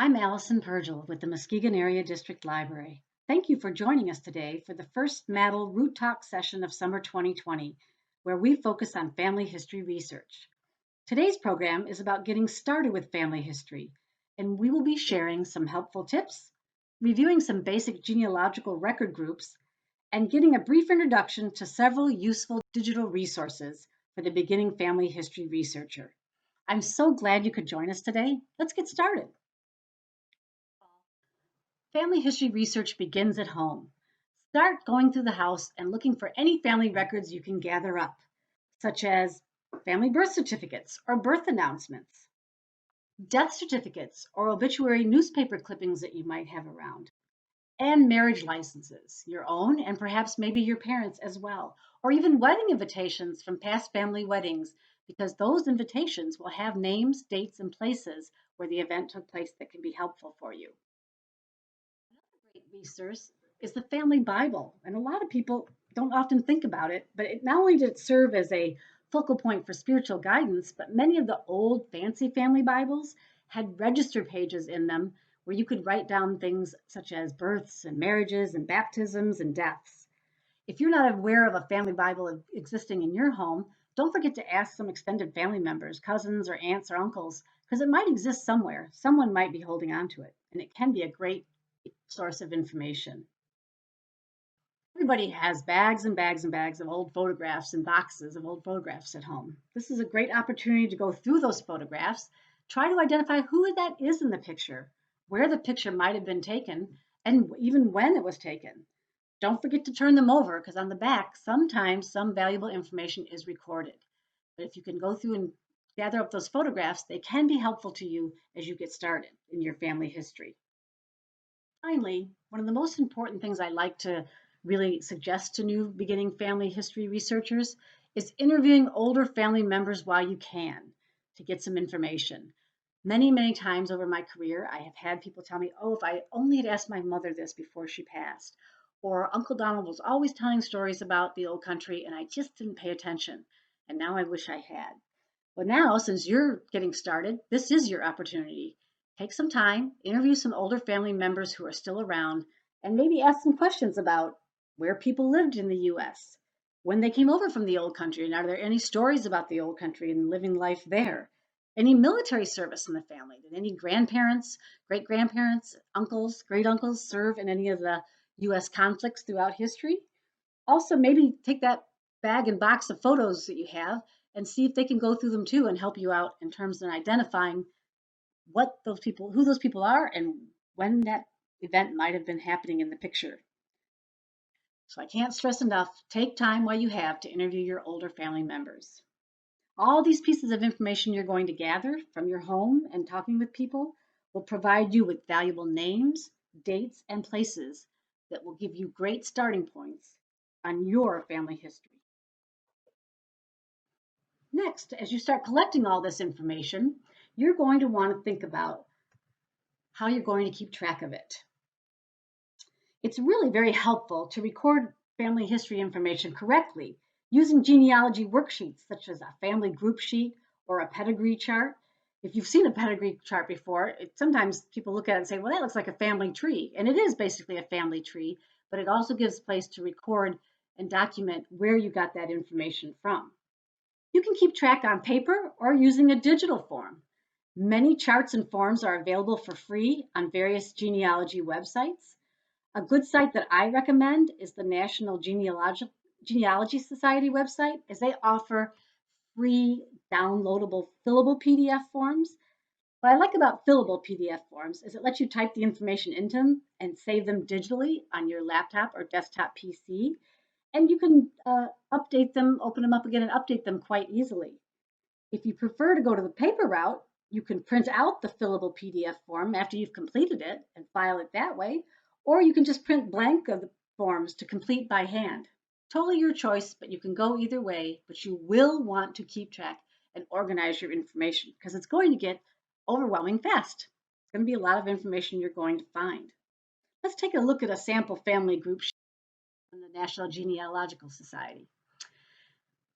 I'm Alison Purgiel with the Muskegon Area District Library. Thank you for joining us today for the first MADL RootTALK session of summer 2020, where we focus on family history research. Today's program is about getting started with family history, and we will be sharing some helpful tips, reviewing some basic genealogical record groups, and getting a brief introduction to several useful digital resources for the beginning family history researcher. I'm so glad you could join us today. Let's get started. Family history research begins at home. Start going through the house and looking for any family records you can gather up, such as family birth certificates or birth announcements, death certificates or obituary newspaper clippings that you might have around, and marriage licenses, your own and perhaps maybe your parents as well, or even wedding invitations from past family weddings, because those invitations will have names, dates, and places where the event took place that can be helpful for you. Great resource is the Family Bible, and a lot of people don't often think about it, but it not only did it serve as a focal point for spiritual guidance, but many of the old fancy family Bibles had register pages in them where you could write down things such as births and marriages and baptisms and deaths. If you're not aware of a family Bible existing in your home, don't forget to ask some extended family members, cousins or aunts or uncles, because it might exist somewhere. Someone might be holding on to it, and it can be a great source of information. Everybody has bags and bags and bags of old photographs and boxes of old photographs at home. This is a great opportunity to go through those photographs, try to identify who that is in the picture, where the picture might have been taken, and even when it was taken. Don't forget to turn them over, because on the back, sometimes some valuable information is recorded. But if you can go through and gather up those photographs, they can be helpful to you as you get started in your family history. Finally, one of the most important things I like to really suggest to new beginning family history researchers is interviewing older family members while you can to get some information. Many times over my career, I have had people tell me, oh, if I only had asked my mother this before she passed, or Uncle Donald was always telling stories about the old country and I just didn't pay attention, and now I wish I had. Well, now, since you're getting started, this is your opportunity. Take some time, interview some older family members who are still around, and maybe ask some questions about where people lived in the US, when they came over from the old country, and are there any stories about the old country and living life there? Any military service in the family? Did any grandparents, great grandparents, uncles, great uncles serve in any of the US conflicts throughout history? Also, maybe take that bag and box of photos that you have and see if they can go through them too and help you out in terms of identifying who those people are, and when that event might have been happening in the picture. So I can't stress enough, take time while you have to interview your older family members. All these pieces of information you're going to gather from your home and talking with people will provide you with valuable names, dates, and places that will give you great starting points on your family history. Next, as you start collecting all this information, you're going to want to think about how you're going to keep track of it. It's really very helpful to record family history information correctly using genealogy worksheets such as a family group sheet or a pedigree chart. If you've seen a pedigree chart before, sometimes people look at it and say, well, that looks like a family tree. And it is basically a family tree, but it also gives place to record and document where you got that information from. You can keep track on paper or using a digital form. Many charts and forms are available for free on various genealogy websites. A good site that I recommend is the National Genealogy Society website, as they offer free downloadable fillable PDF forms. What I like about fillable PDF forms is it lets you type the information into them and save them digitally on your laptop or desktop PC. And you can update them, open them up again, and update them quite easily. If you prefer to go to the paper route, you can print out the fillable PDF form after you've completed it and file it that way, or you can just print blank of the forms to complete by hand. Totally your choice, but you can go either way, but you will want to keep track and organize your information because it's going to get overwhelming fast. It's going to be a lot of information you're going to find. Let's take a look at a sample family group sheet from the National Genealogical Society.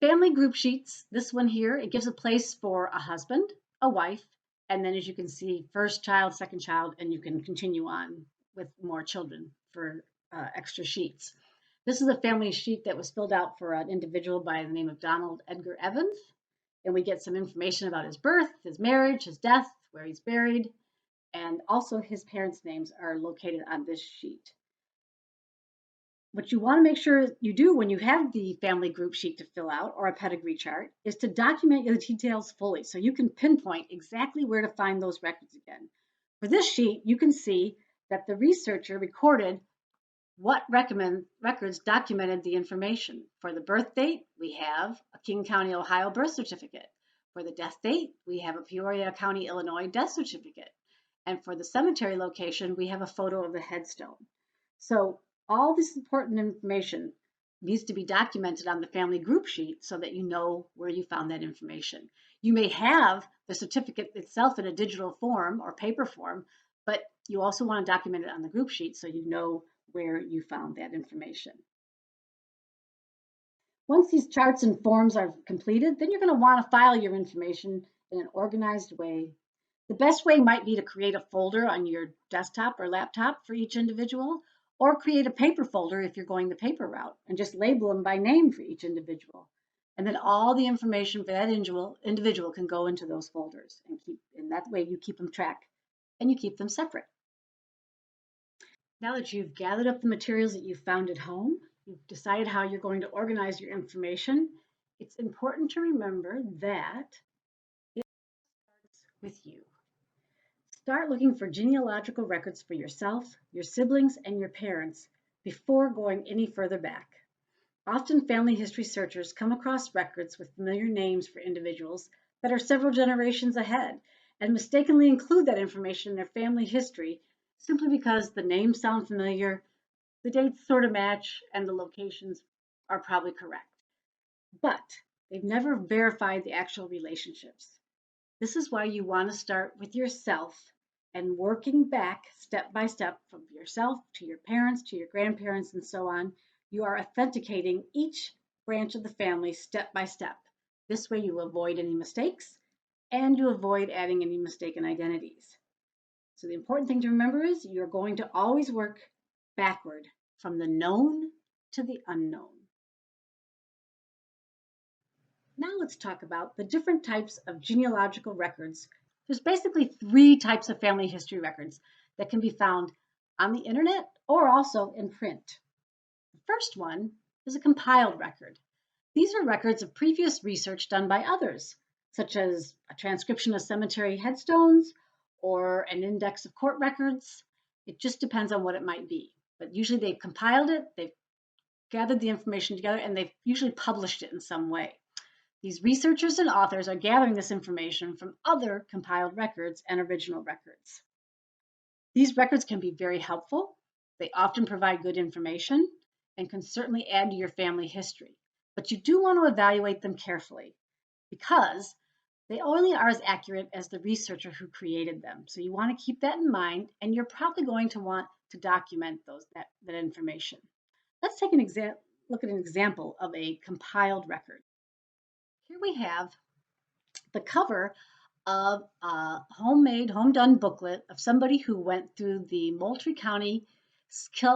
Family group sheets, this one here, it gives a place for a husband, a wife, And then as you can see, first child, second child, and you can continue on with more children for extra sheets. This is a family sheet that was filled out for an individual by the name of Donald Edgar Evans. And we get some information about his birth, his marriage, his death, where he's buried, and also his parents' names are located on this sheet. What you want to make sure you do when you have the family group sheet to fill out or a pedigree chart is to document your details fully so you can pinpoint exactly where to find those records again. For this sheet, you can see that the researcher recorded what records documented the information. For the birth date, we have a King County, Ohio birth certificate. For the death date, we have a Peoria County, Illinois death certificate. And for the cemetery location, we have a photo of the headstone. So all this important information needs to be documented on the family group sheet so that you know where you found that information. You may have the certificate itself in a digital form or paper form, but you also want to document it on the group sheet so you know where you found that information. Once these charts and forms are completed, then you're going to want to file your information in an organized way. The best way might be to create a folder on your desktop or laptop for each individual, or create a paper folder if you're going the paper route and just label them by name for each individual. And then all the information for that individual can go into those folders and that way you keep them track and you keep them separate. Now that you've gathered up the materials that you found at home, you've decided how you're going to organize your information, it's important to remember that it starts with you. Start looking for genealogical records for yourself, your siblings, and your parents before going any further back. Often family history searchers come across records with familiar names for individuals that are several generations ahead and mistakenly include that information in their family history simply because the names sound familiar, the dates sort of match, and the locations are probably correct. But they've never verified the actual relationships. This is why you want to start with yourself and working back step by step from yourself to your parents, to your grandparents, and so on. You are authenticating each branch of the family step by step. This way you avoid any mistakes and you avoid adding any mistaken identities. So the important thing to remember is you're going to always work backward from the known to the unknown. Now let's talk about the different types of genealogical records. There's basically 3 types of family history records that can be found on the internet or also in print. The first one is a compiled record. These are records of previous research done by others, such as a transcription of cemetery headstones or an index of court records. It just depends on what it might be. But usually they've compiled it, they've gathered the information together, and they've usually published it in some way. These researchers and authors are gathering this information from other compiled records and original records. These records can be very helpful. They often provide good information and can certainly add to your family history. But you do want to evaluate them carefully because they only are as accurate as the researcher who created them. So you want to keep that in mind, and you're probably going to want to document that information. Let's take look at an example of a compiled record. Here we have the cover of a homemade, home-done booklet of somebody who went through the Moultrie County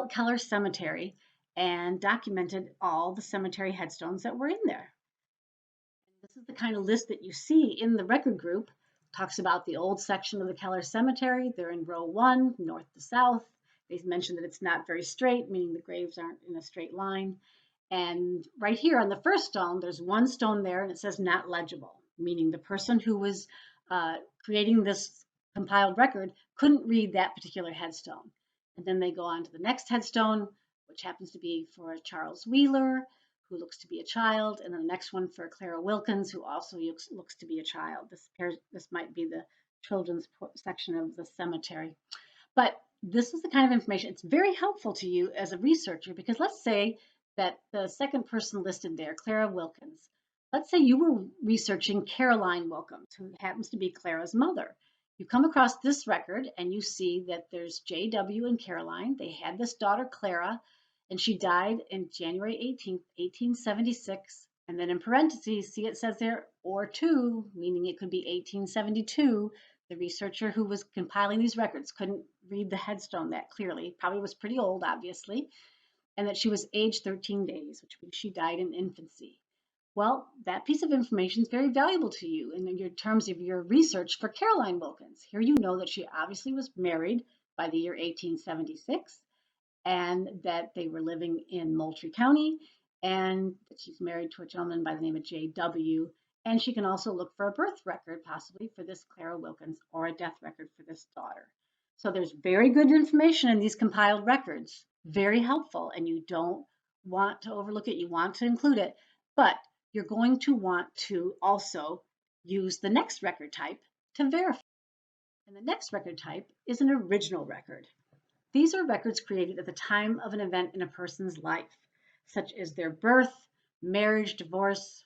Keller Cemetery and documented all the cemetery headstones that were in there. This is the kind of list that you see in the record group. It talks about the old section of the Keller Cemetery. They're in row 1, north to south. They mentioned that it's not very straight, meaning the graves aren't in a straight line. And right here on the first stone, there's one stone there and it says not legible, meaning the person who was creating this compiled record couldn't read that particular headstone. And then they go on to the next headstone, which happens to be for Charles Wheeler, who looks to be a child, and then the next one for Clara Wilkins, who also looks to be a child. This might be the children's section of the cemetery. But this is the kind of information, it's very helpful to you as a researcher, because let's say that the second person listed there, Clara Wilkins, let's say you were researching Caroline Wilkins, who happens to be Clara's mother. You come across this record and you see that there's J.W. and Caroline. They had this daughter, Clara, and she died in January 18th, 1876. And then in parentheses, see it says there, or 2, meaning it could be 1872, The researcher who was compiling these records couldn't read the headstone that clearly, probably was pretty old, obviously, and that she was aged 13 days, which means she died in infancy. Well, that piece of information is very valuable to you in your terms of your research for Caroline Wilkins. Here you know that she obviously was married by the year 1876 and that they were living in Moultrie County and that she's married to a gentleman by the name of J.W. And she can also look for a birth record, possibly for this Clara Wilkins, or a death record for this daughter. So there's very good information in these compiled records, very helpful, and you don't want to overlook it. You want to include it, but you're going to want to also use the next record type to verify. And the next record type is an original record. These are records created at the time of an event in a person's life, such as their birth, marriage, divorce,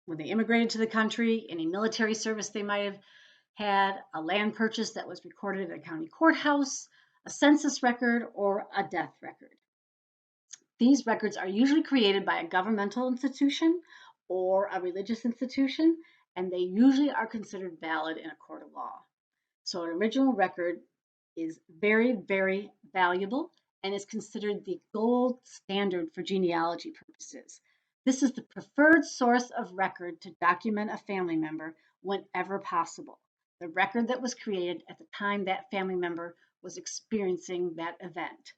when they immigrated to the country, any military service they might have had, a land purchase that was recorded at a county courthouse, a census record, or a death record. These records are usually created by a governmental institution or a religious institution, and they usually are considered valid in a court of law. So an original record is very, very valuable and is considered the gold standard for genealogy purposes. This is the preferred source of record to document a family member whenever possible. The record that was created at the time that family member was experiencing that event.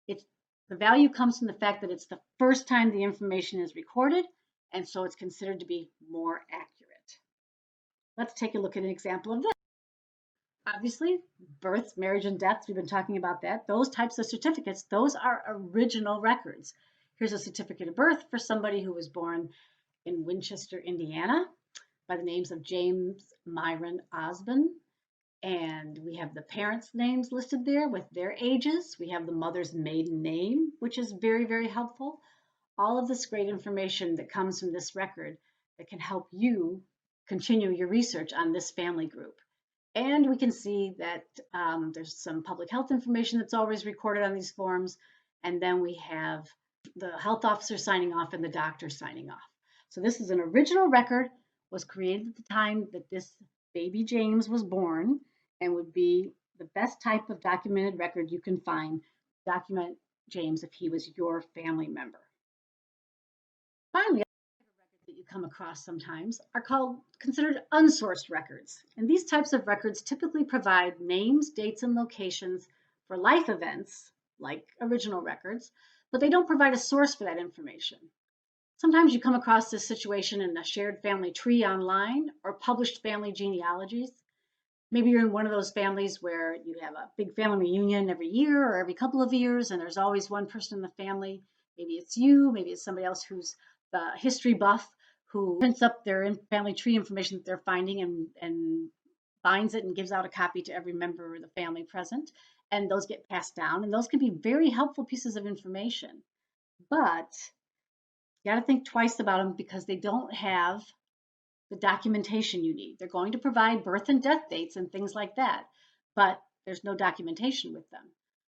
The value comes from the fact that it's the first time the information is recorded, and so it's considered to be more accurate. Let's take a look at an example of this. Obviously, births, marriage, and deaths, we've been talking about that. Those types of certificates, those are original records. Here's a certificate of birth for somebody who was born in Winchester, Indiana, by the names of James Myron Osborne. And we have the parents' names listed there with their ages. We have the mother's maiden name, which is very, very helpful. All of this great information that comes from this record that can help you continue your research on this family group. And we can see that there's some public health information that's always recorded on these forms. And then we have the health officer signing off and the doctor signing off. So this is an original record, was created at the time that this baby James was born, and would be the best type of documented record you can find. Document James if he was your family member. Finally, records that you come across sometimes are considered unsourced records. And these types of records typically provide names, dates, and locations for life events, like original records, but they don't provide a source for that information. Sometimes you come across this situation in a shared family tree online or published family genealogies. Maybe you're in one of those families where you have a big family reunion every year or every couple of years, and there's always one person in the family. Maybe it's you, maybe it's somebody else who's the history buff who prints up their family tree information that they're finding and binds it and gives out a copy to every member of the family present. And those get passed down, and those can be very helpful pieces of information. But you got to think twice about them because they don't have the documentation you need. They're going to provide birth and death dates and things like that, but there's no documentation with them.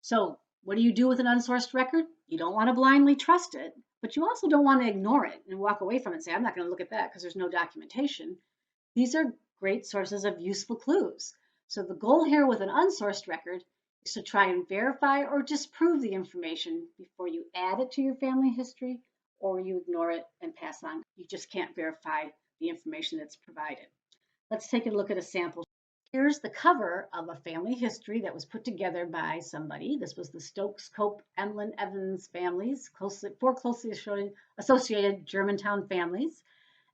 So what do you do with an unsourced record? You don't want to blindly trust it, but you also don't want to ignore it and walk away from it and say, I'm not going to look at that because there's no documentation. These are great sources of useful clues. So the goal here with an unsourced record is to try and verify or disprove the information before you add it to your family history or you ignore it and pass on. You just can't verify the information that's provided. Let's take a look at a sample. Here's the cover of a family history that was put together by somebody. This was the Stokes, Cope, Emlyn, Evans families, four closely associated Germantown families.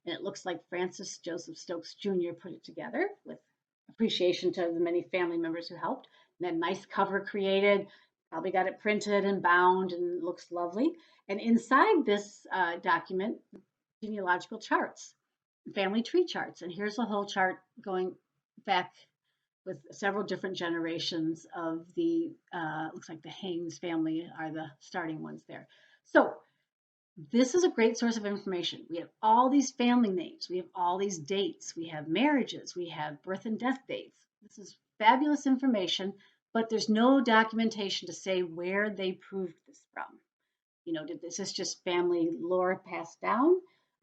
And it looks like Francis Joseph Stokes Jr. put it together with appreciation to the many family members who helped. And then nice cover created, probably got it printed and bound and it looks lovely. And inside this document, genealogical charts, family tree charts. And here's a whole chart going back with several different generations of the, looks like the Haynes family are the starting ones there. So this is a great source of information. We have all these family names. We have all these dates. We have marriages. We have birth and death dates. This is fabulous information, but there's no documentation to say where they proved this from. You know, did this is just family lore passed down?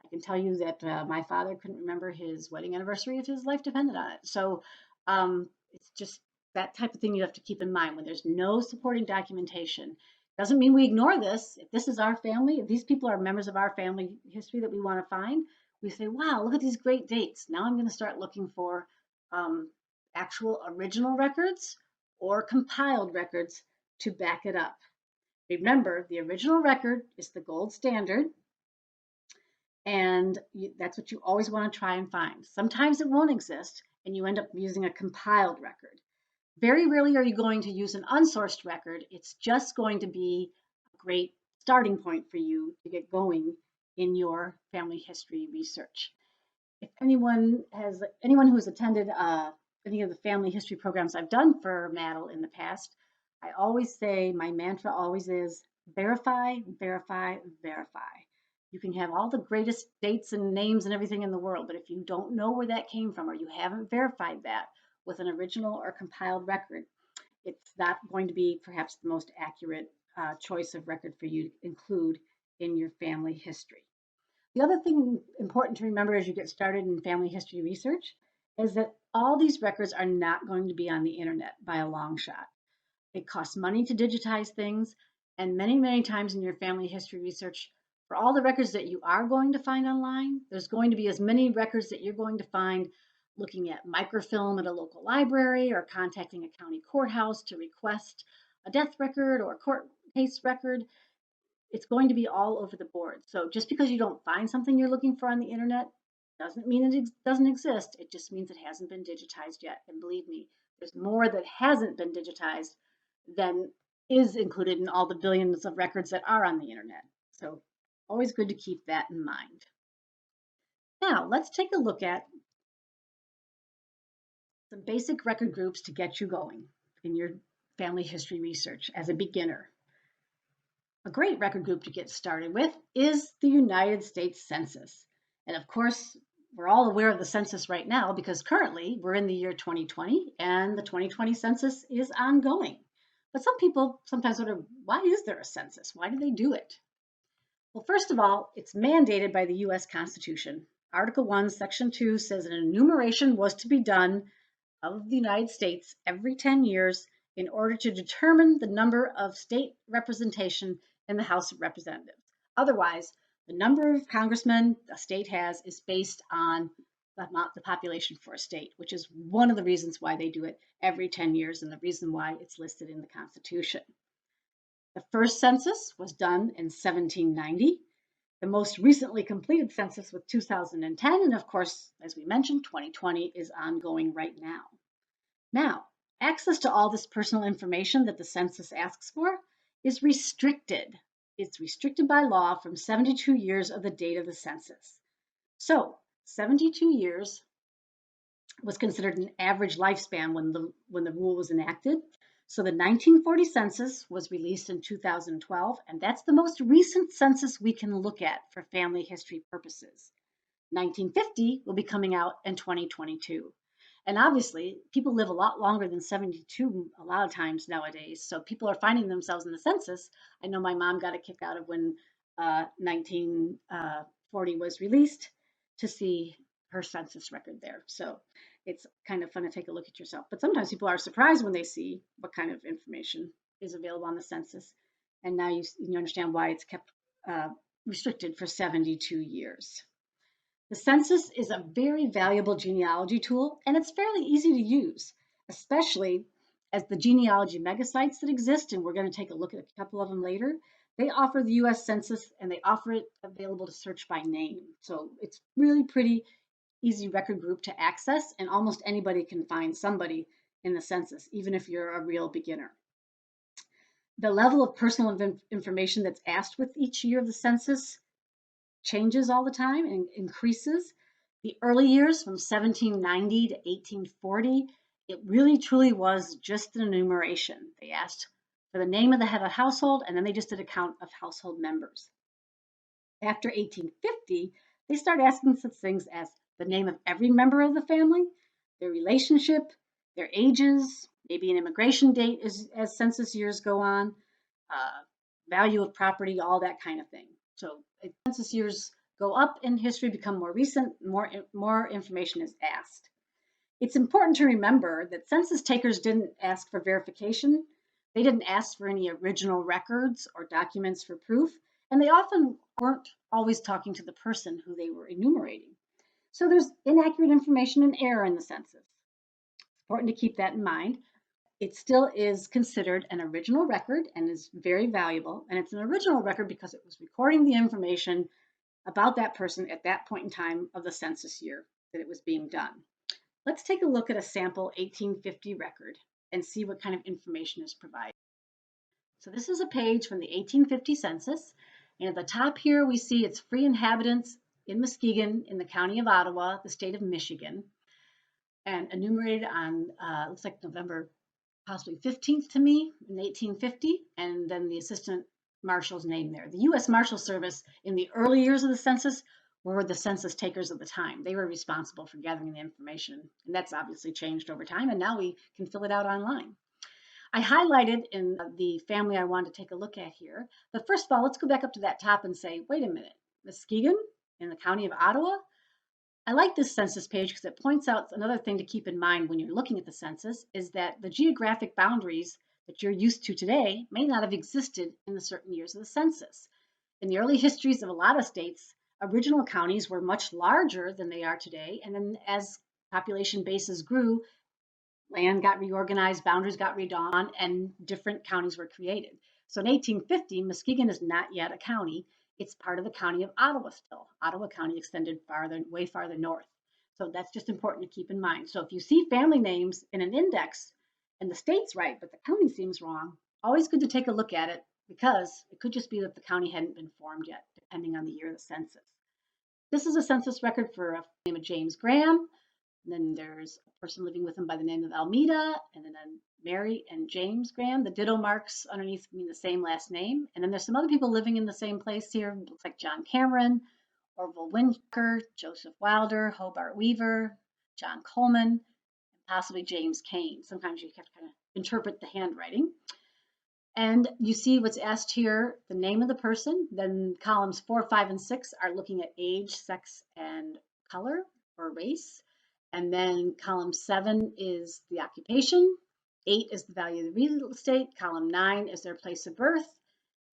I can tell you that my father couldn't remember his wedding anniversary if his life depended on it. So It's just that type of thing you have to keep in mind when there's no supporting documentation. Doesn't mean we ignore this. If this is our family, if these people are members of our family history that we want to find, we say, wow, look at these great dates. Now I'm going to start looking for um, actual original records or compiled records to back it up. Remember, the original record is the gold standard, and that's what you always want to try and find. Sometimes it won't exist, and you end up using a compiled record. Very rarely are you going to use an unsourced record. It's just going to be a great starting point for you to get going in your family history research. If anyone who's attended any of the family history programs I've done for MADL in the past, I always say, my mantra always is verify, verify, verify. You can have all the greatest dates and names and everything in the world, but if you don't know where that came from or you haven't verified that with an original or compiled record, it's not going to be perhaps the most accurate choice of record for you to include in your family history. The other thing important to remember as you get started in family history research is that all these records are not going to be on the internet by a long shot. It costs money to digitize things, and many, many times in your family history research, for all the records that you are going to find online, there's going to be as many records that you're going to find looking at microfilm at a local library or contacting a county courthouse to request a death record or a court case record. It's going to be all over the board. So just because you don't find something you're looking for on the internet doesn't mean it doesn't exist. It just means it hasn't been digitized yet. And believe me, there's more that hasn't been digitized than is included in all the billions of records that are on the internet. So always good to keep that in mind. Now let's take a look at some basic record groups to get you going in your family history research as a beginner. A great record group to get started with is the United States Census. And of course, we're all aware of the census right now because currently we're in the year 2020 and the 2020 census is ongoing. But some people sometimes wonder, why is there a census? Why do they do it? Well, first of all, it's mandated by the US Constitution. Article 1, Section 2 says an enumeration was to be done of the United States every 10 years in order to determine the number of state representation in the House of Representatives. Otherwise, the number of congressmen a state has is based on the population for a state, which is one of the reasons why they do it every 10 years and the reason why it's listed in the Constitution. The first census was done in 1790. The most recently completed census was 2010, and of course, as we mentioned, 2020 is ongoing right now. Now, access to all this personal information that the census asks for is restricted. It's restricted by law from 72 years of the date of the census. So 72 years was considered an average lifespan when the rule was enacted. So the 1940 census was released in 2012, and that's the most recent census we can look at for family history purposes. 1950 will be coming out in 2022. And obviously, people live a lot longer than 72 a lot of times nowadays. So people are finding themselves in the census. I know my mom got a kick out of when 1940 was released to see her census record there. So it's kind of fun to take a look at yourself. But sometimes people are surprised when they see what kind of information is available on the census. And now you understand why it's kept restricted for 72 years. The census is a very valuable genealogy tool, and it's fairly easy to use, especially as the genealogy megasites that exist, and we're going to take a look at a couple of them later. They offer the US Census, and they offer it available to search by name. So it's really pretty easy record group to access, and almost anybody can find somebody in the census, even if you're a real beginner. The level of personal information that's asked with each year of the census changes all the time and increases. The early years from 1790 to 1840, it really truly was just an enumeration. They asked for the name of the head of household, and then they just did a count of household members. After 1850, they start asking such things as the name of every member of the family, their relationship, their ages, maybe an immigration date as census years go on, value of property, all that kind of thing. So as census years go up in history, become more recent, more information is asked. It's important to remember that census takers didn't ask for verification. They didn't ask for any original records or documents for proof, and they often weren't always talking to the person who they were enumerating. So there's inaccurate information and error in the census. It's important to keep that in mind. It still is considered an original record and is very valuable. And it's an original record because it was recording the information about that person at that point in time of the census year that it was being done. Let's take a look at a sample 1850 record and see what kind of information is provided. So this is a page from the 1850 census. And at the top here, we see it's free inhabitants in Muskegon in the county of Ottawa, the state of Michigan, and enumerated on, looks like November possibly 15th to me in 1850, and then the assistant marshal's name there. The U.S. Marshal Service in the early years of the census were the census takers of the time. They were responsible for gathering the information, and that's obviously changed over time, and now we can fill it out online. I highlighted in the family I wanted to take a look at here, but first of all, let's go back up to that top and say, wait a minute, Muskegon in the county of Ottawa? I like this census page because it points out another thing to keep in mind when you're looking at the census is that the geographic boundaries that you're used to today may not have existed in the certain years of the census. In the early histories of a lot of states, original counties were much larger than they are today, and then as population bases grew, land got reorganized, boundaries got redrawn, and different counties were created. So in 1850, Muskegon is not yet a county. It's part of the county of Ottawa still. Ottawa County extended farther, way farther north. So that's just important to keep in mind. So if you see family names in an index and the state's right, but the county seems wrong, always good to take a look at it because it could just be that the county hadn't been formed yet, depending on the year of the census. This is a census record for a name of James Graham. And then there's a person living with him by the name of Almeda, and then Mary and James Graham. The ditto marks underneath mean the same last name. And then there's some other people living in the same place here. It looks like John Cameron, Orville Winker, Joseph Wilder, Hobart Weaver, John Coleman, and possibly James Kane. Sometimes you have to kind of interpret the handwriting. And you see what's asked here, the name of the person. Then columns 4, 5, and 6 are looking at age, sex, and color or race. And then column 7 is the occupation. 8 is the value of the real estate. Column 9 is their place of birth.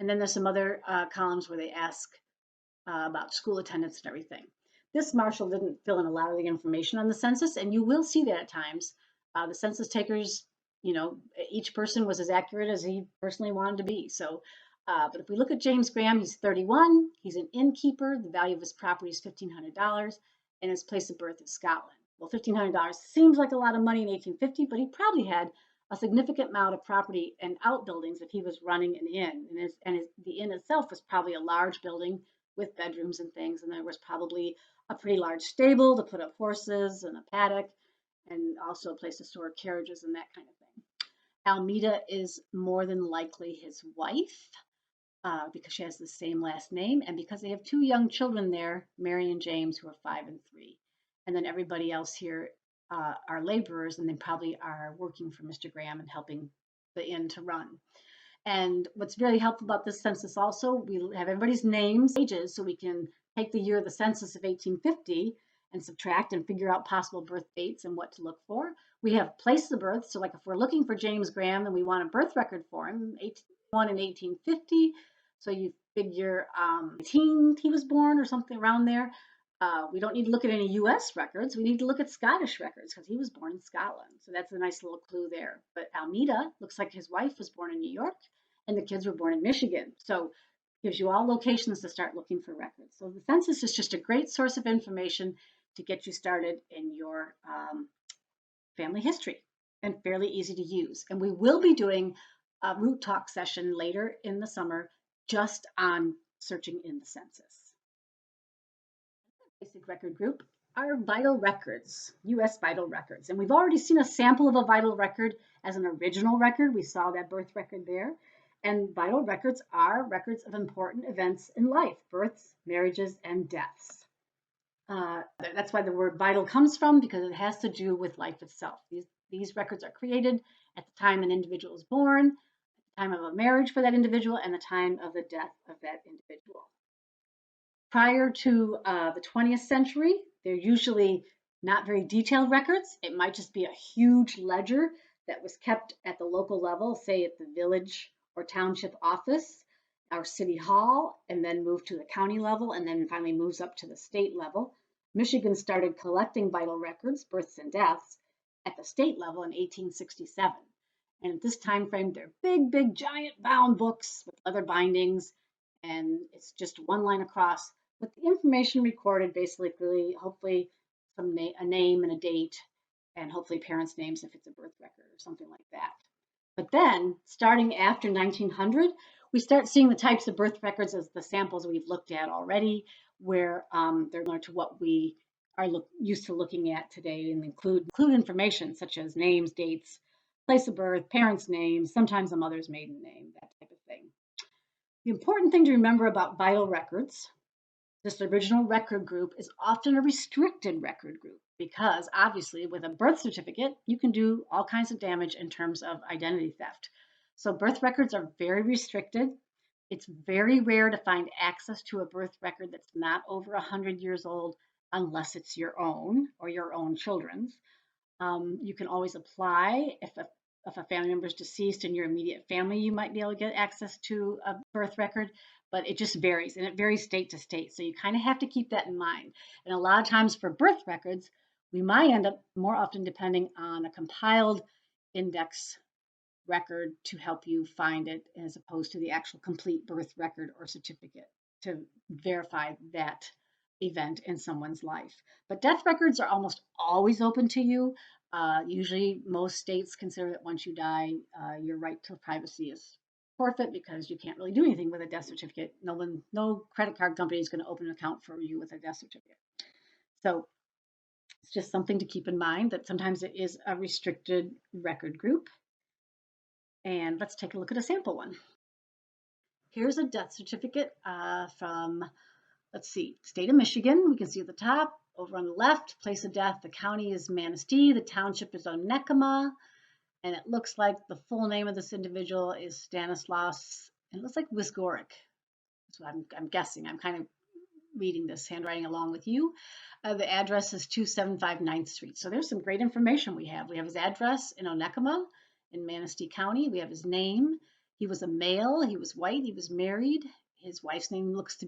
And then there's some other columns where they ask about school attendance and everything. This marshal didn't fill in a lot of the information on the census, and you will see that at times. The census takers, each person was as accurate as he personally wanted to be. So, but if we look at James Graham, he's 31. He's an innkeeper. The value of his property is $1,500, and his place of birth is Scotland. Well, $1,500 seems like a lot of money in 1850, but he probably had a significant amount of property and outbuildings if he was running an inn. And the inn itself was probably a large building with bedrooms and things. And there was probably a pretty large stable to put up horses and a paddock, and also a place to store carriages and that kind of thing. Almeda is more than likely his wife because she has the same last name, and because they have 2 young children there, Mary and James, who are 5 and 3. And then everybody else here are laborers, and they probably are working for Mr. Graham and helping the inn to run. And what's very helpful about this census also, we have everybody's names, ages, so we can take the year of the census of 1850 and subtract and figure out possible birth dates and what to look for. We have place of birth, so like if we're looking for James Graham and we want a birth record for him, 1801 and 1850, so you figure 18 he was born or something around there. We don't need to look at any U.S. records. We need to look at Scottish records because he was born in Scotland. So that's a nice little clue there. But Almeda looks like his wife was born in New York and the kids were born in Michigan. So it gives you all locations to start looking for records. So the census is just a great source of information to get you started in your family history and fairly easy to use. And we will be doing a RootTALK session later in the summer just on searching in the census. Basic record group are vital records, U.S. vital records. And we've already seen a sample of a vital record as an original record. We saw that birth record there. And vital records are records of important events in life, births, marriages, and deaths. That's why the word vital comes from, because it has to do with life itself. These records are created at the time an individual is born, the time of a marriage for that individual, and the time of the death of that individual. Prior to the 20th century, they're usually not very detailed records. It might just be a huge ledger that was kept at the local level, say at the village or township office or city hall, and then moved to the county level, and then finally moves up to the state level. Michigan started collecting vital records, births and deaths, at the state level in 1867. And at this time frame, they're big, giant bound books with leather bindings, and it's just one line across with the information recorded, basically, hopefully a name and a date, and hopefully parents' names if it's a birth record or something like that. But then, starting after 1900, we start seeing the types of birth records as the samples we've looked at already, where they're similar to what we are used to looking at today, and include information such as names, dates, place of birth, parents' names, sometimes a mother's maiden name, that type of thing. The important thing to remember about vital records, this original record group is often a restricted record group because obviously with a birth certificate, you can do all kinds of damage in terms of identity theft. So birth records are very restricted. It's very rare to find access to a birth record that's not over 100 years old unless it's your own or your own children's. You can always apply if a family member is deceased in your immediate family, you might be able to get access to a birth record, but it just varies, and it varies state to state. So you kind of have to keep that in mind. And a lot of times for birth records, we might end up more often depending on a compiled index record to help you find it as opposed to the actual complete birth record or certificate to verify that event in someone's life. But death records are almost always open to you. Usually most states consider that once you die, your right to privacy is forfeit because you can't really do anything with a death certificate. No credit card company is going to open an account for you with a death certificate. So it's just something to keep in mind that sometimes it is a restricted record group. And let's take a look at a sample one. Here's a death certificate from, let's see, state of Michigan. We can see at the top, over on the left, place of death, the county is Manistee, the township is Onekama, and it looks like the full name of this individual is Stanislaus, and it looks like Wisgoric. That's what I'm guessing. I'm kind of reading this handwriting along with you. The address is 275 9th Street. So there's some great information we have. We have his address in Onekama in Manistee County. We have his name. He was a male. He was white. He was married. His wife's name looks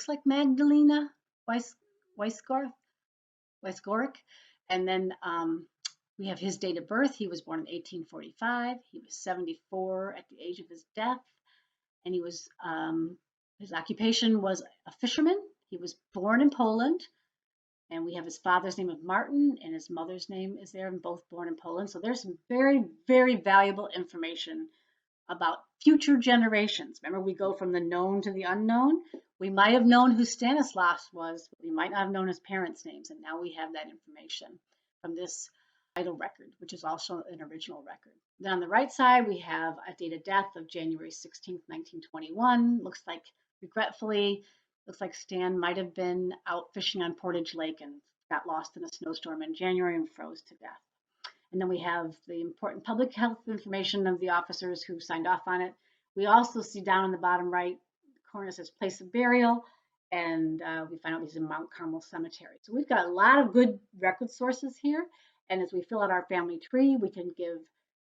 like Magdalena Weisgoric. And then we have his date of birth. He was born in 1845. He was 74 at the age of his death. And he was, his occupation was a fisherman. He was born in Poland. And we have his father's name of Martin and his mother's name is there, and both born in Poland. So there's some very valuable information about future generations. Remember, we go from the known to the unknown. We might have known who Stanislaus was, but we might not have known his parents' names. And now we have that information from this vital record, which is also an original record. Then on the right side, we have a date of death of January 16th, 1921. Looks like Stan might have been out fishing on Portage Lake and got lost in a snowstorm in January and froze to death. And then we have the important public health information of the officers who signed off on it. We also see down in the bottom right corner says place of burial, and we find out he's in Mount Carmel Cemetery. So we've got a lot of good record sources here. And as we fill out our family tree, we can give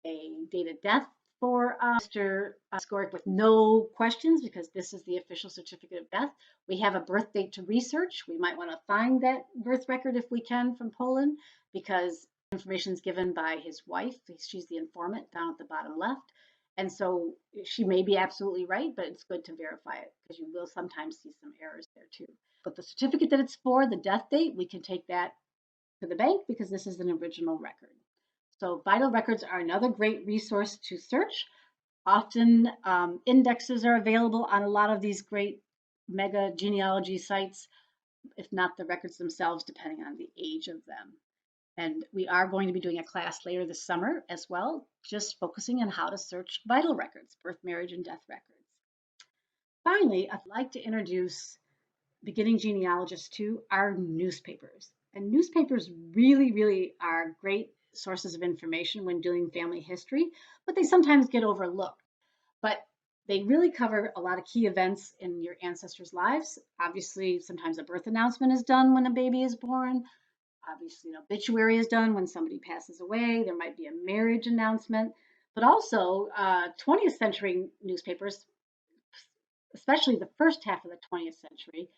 a date of death for Mr. Skoric with no questions because this is the official certificate of death. We have a birth date to research. We might want to find that birth record if we can from Poland because information is given by his wife. She's the informant down at the bottom left. And so she may be absolutely right, but it's good to verify it because you will sometimes see some errors there too. But the certificate that it's for, the death date, we can take that to the bank because this is an original record. So vital records are another great resource to search. Often indexes are available on a lot of these great mega genealogy sites, if not the records themselves, depending on the age of them. And we are going to be doing a class later this summer as well, just focusing on how to search vital records, birth, marriage, and death records. Finally, I'd like to introduce beginning genealogists to our newspapers. And newspapers really are great sources of information when doing family history, but they sometimes get overlooked. But they really cover a lot of key events in your ancestors' lives. Obviously, sometimes a birth announcement is done when a baby is born. Obviously, an obituary is done when somebody passes away. There might be a marriage announcement, but also 20th century newspapers, especially the first half of the 20th century,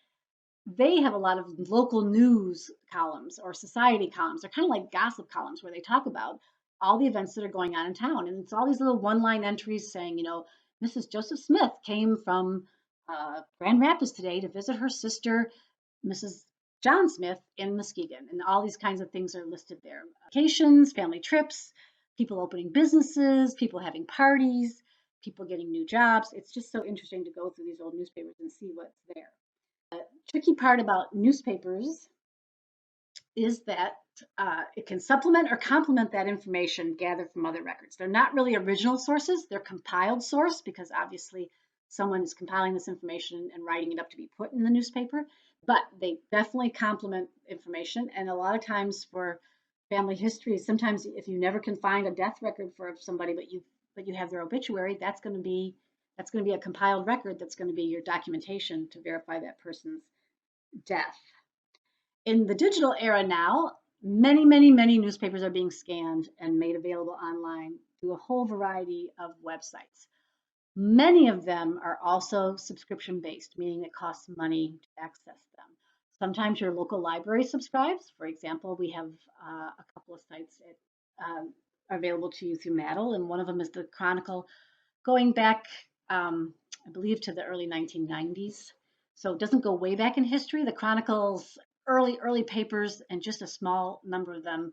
they have a lot of local news columns or society columns. They're kind of like gossip columns where they talk about all the events that are going on in town. And it's all these little one-line entries saying, Mrs. Joseph Smith came from Grand Rapids today to visit her sister, Mrs. John Smith, in Muskegon. And all these kinds of things are listed there. Vacations, family trips, people opening businesses, people having parties, people getting new jobs. It's just so interesting to go through these old newspapers and see what's there. Tricky part about newspapers is that it can supplement or complement that information gathered from other records. They're not really original sources, they're compiled source because obviously someone is compiling this information and writing it up to be put in the newspaper, but they definitely complement information. And a lot of times for family history, sometimes if you never can find a death record for somebody, but you have their obituary, that's going to be a compiled record that's going to be your documentation to verify that person's death. In the digital era now, many, many, many newspapers are being scanned and made available online through a whole variety of websites. Many of them are also subscription-based, meaning it costs money to access them. Sometimes your local library subscribes. For example, we have a couple of sites that are available to you through MADL, and one of them is the Chronicle, going back, I believe, to the early 1990s. So it doesn't go way back in history. The Chronicle's early papers, and just a small number of them,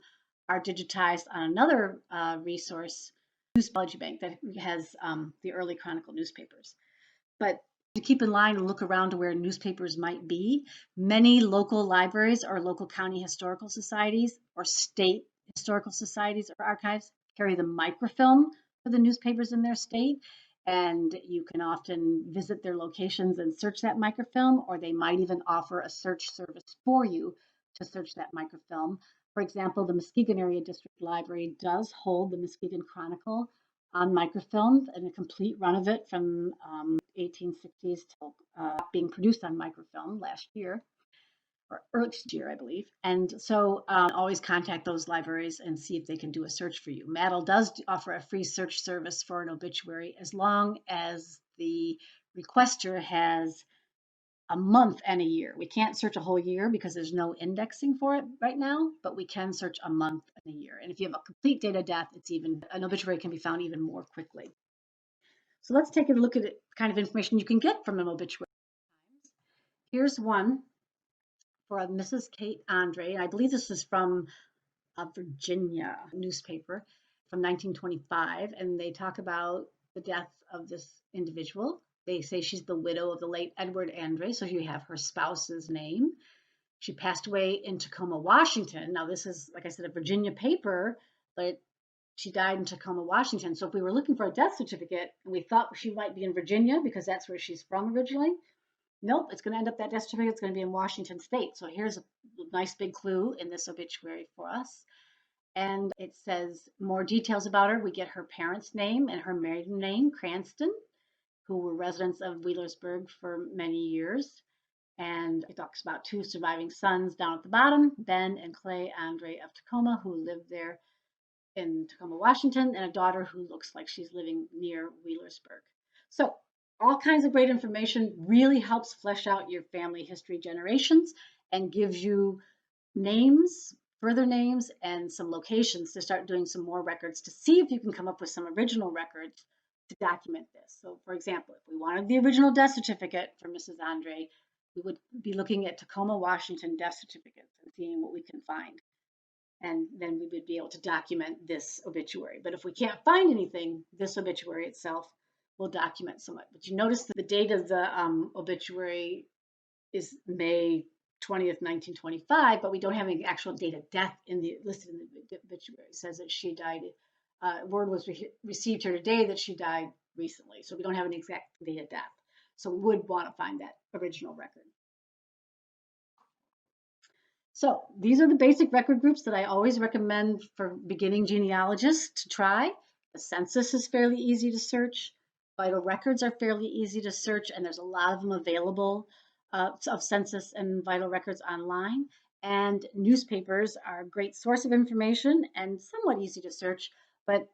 are digitized on another resource, Genealogy Bank, that has the early Chronicle newspapers. But to keep in line and look around to where newspapers might be, many local libraries or local county historical societies or state historical societies or archives carry the microfilm for the newspapers in their state. And you can often visit their locations and search that microfilm, or they might even offer a search service for you to search that microfilm. For example, the Muskegon Area District Library does hold the Muskegon Chronicle on microfilm, and a complete run of it from 1860s till being produced on microfilm last year, or early year, I believe. And so always contact those libraries and see if they can do a search for you. MADL does offer a free search service for an obituary as long as the requester has a month and a year. We can't search a whole year because there's no indexing for it right now, but we can search a month and a year. And if you have a complete date of death, an obituary can be found even more quickly. So let's take a look at the kind of information you can get from an obituary. Here's one for a Mrs. Kate Andre. I believe this is from a Virginia newspaper from 1925, and they talk about the death of this individual. They say she's the widow of the late Edward Andre, so you have her spouse's name. She passed away in Tacoma, Washington. Now, this is, like I said, a Virginia paper, but she died in Tacoma, Washington. So if we were looking for a death certificate and we thought she might be in Virginia because that's where she's from originally, nope, it's going to end up that death certificate is going to be in Washington State. So here's a nice big clue in this obituary for us. And it says more details about her. We get her parents' name and her maiden name, Cranston, who were residents of Wheelersburg for many years. And it talks about two surviving sons down at the bottom, Ben and Clay Andre of Tacoma, who lived there in Tacoma, Washington, and a daughter who looks like she's living near Wheelersburg. So all kinds of great information, really helps flesh out your family history generations and gives you names, further names, and some locations to start doing some more records to see if you can come up with some original records to document this. So for example, if we wanted the original death certificate for Mrs. Andre, we would be looking at Tacoma, Washington death certificates and seeing what we can find. And then we would be able to document this obituary. But if we can't find anything, this obituary itself will document somewhat. But you notice that the date of the obituary is May 20th, 1925, but we don't have any actual date of death listed in the obituary. It says that she died, word was received here today that she died recently. So we don't have an exact date of death. So we would want to find that original record. So these are the basic record groups that I always recommend for beginning genealogists to try. The census is fairly easy to search. Vital records are fairly easy to search, and there's a lot of them available of census and vital records online. And newspapers are a great source of information and somewhat easy to search, but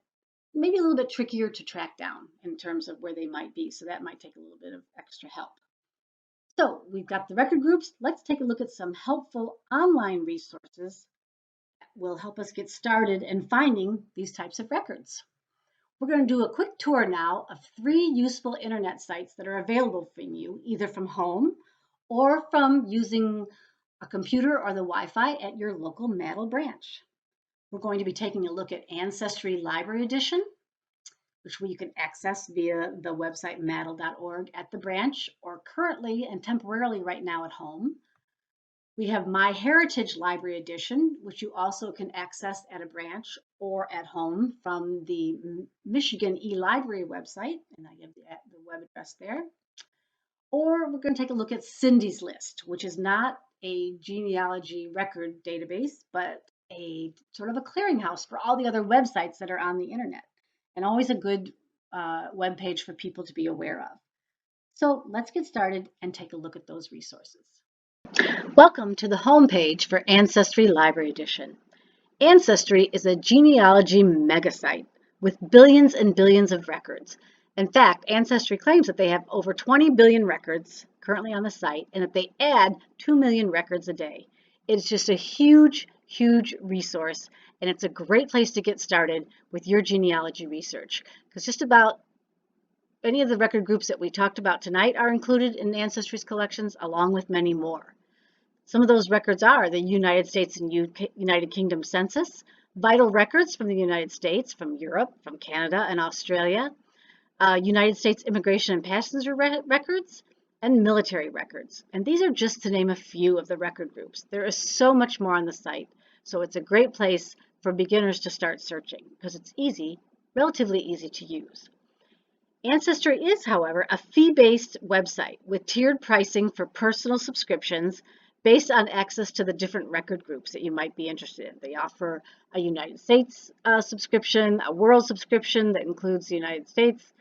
maybe a little bit trickier to track down in terms of where they might be. So that might take a little bit of extra help. So we've got the record groups. Let's take a look at some helpful online resources that will help us get started in finding these types of records. We're going to do a quick tour now of 3 useful internet sites that are available from you, either from home or from using a computer or the Wi-Fi at your local MADL branch. We're going to be taking a look at Ancestry Library Edition, which you can access via the website madl.org at the branch, or currently and temporarily right now at home. We have MyHeritage Library Edition, which you also can access at a branch or at home from the Michigan eLibrary website, and I give the web address there. Or we're going to take a look at Cindy's List, which is not a genealogy record database, but a sort of a clearinghouse for all the other websites that are on the internet, and always a good web page for people to be aware of. So let's get started and take a look at those resources. Welcome to the home page for Ancestry Library Edition. Ancestry is a genealogy megasite with billions and billions of records. In fact, Ancestry claims that they have over 20 billion records currently on the site, and that they add 2 million records a day. It's just a huge, huge resource, and it's a great place to get started with your genealogy research, because just about any of the record groups that we talked about tonight are included in Ancestry's collections, along with many more. Some of those records are the United States and United Kingdom Census, vital records from the United States, from Europe, from Canada and Australia, United States immigration and passenger records, and military records. And these are just to name a few of the record groups. There is so much more on the site, so it's a great place for beginners to start searching because it's easy, relatively easy to use. Ancestry is, however, a fee-based website with tiered pricing for personal subscriptions based on access to the different record groups that you might be interested in. They offer a United States subscription, a world subscription that includes the United States,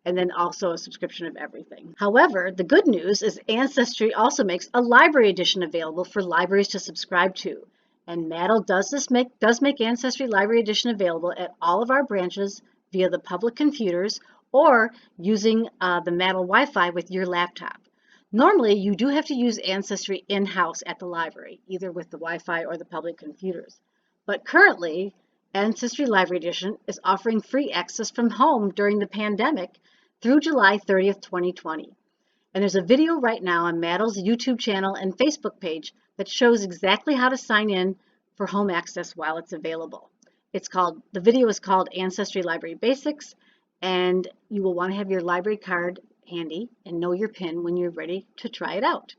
and then also a subscription of everything. However, the good news is Ancestry also makes a library edition available for libraries to subscribe to. And MADL does make Ancestry Library Edition available at all of our branches via the public computers or using the MADL Wi-Fi with your laptop. Normally, you do have to use Ancestry in-house at the library, either with the Wi-Fi or the public computers. But currently, Ancestry Library Edition is offering free access from home during the pandemic through July 30th, 2020. And there's a video right now on MADL's YouTube channel and Facebook page that shows exactly how to sign in for home access while it's available. The video is called Ancestry Library Basics, and you will want to have your library card handy and know your PIN when you're ready to try it out.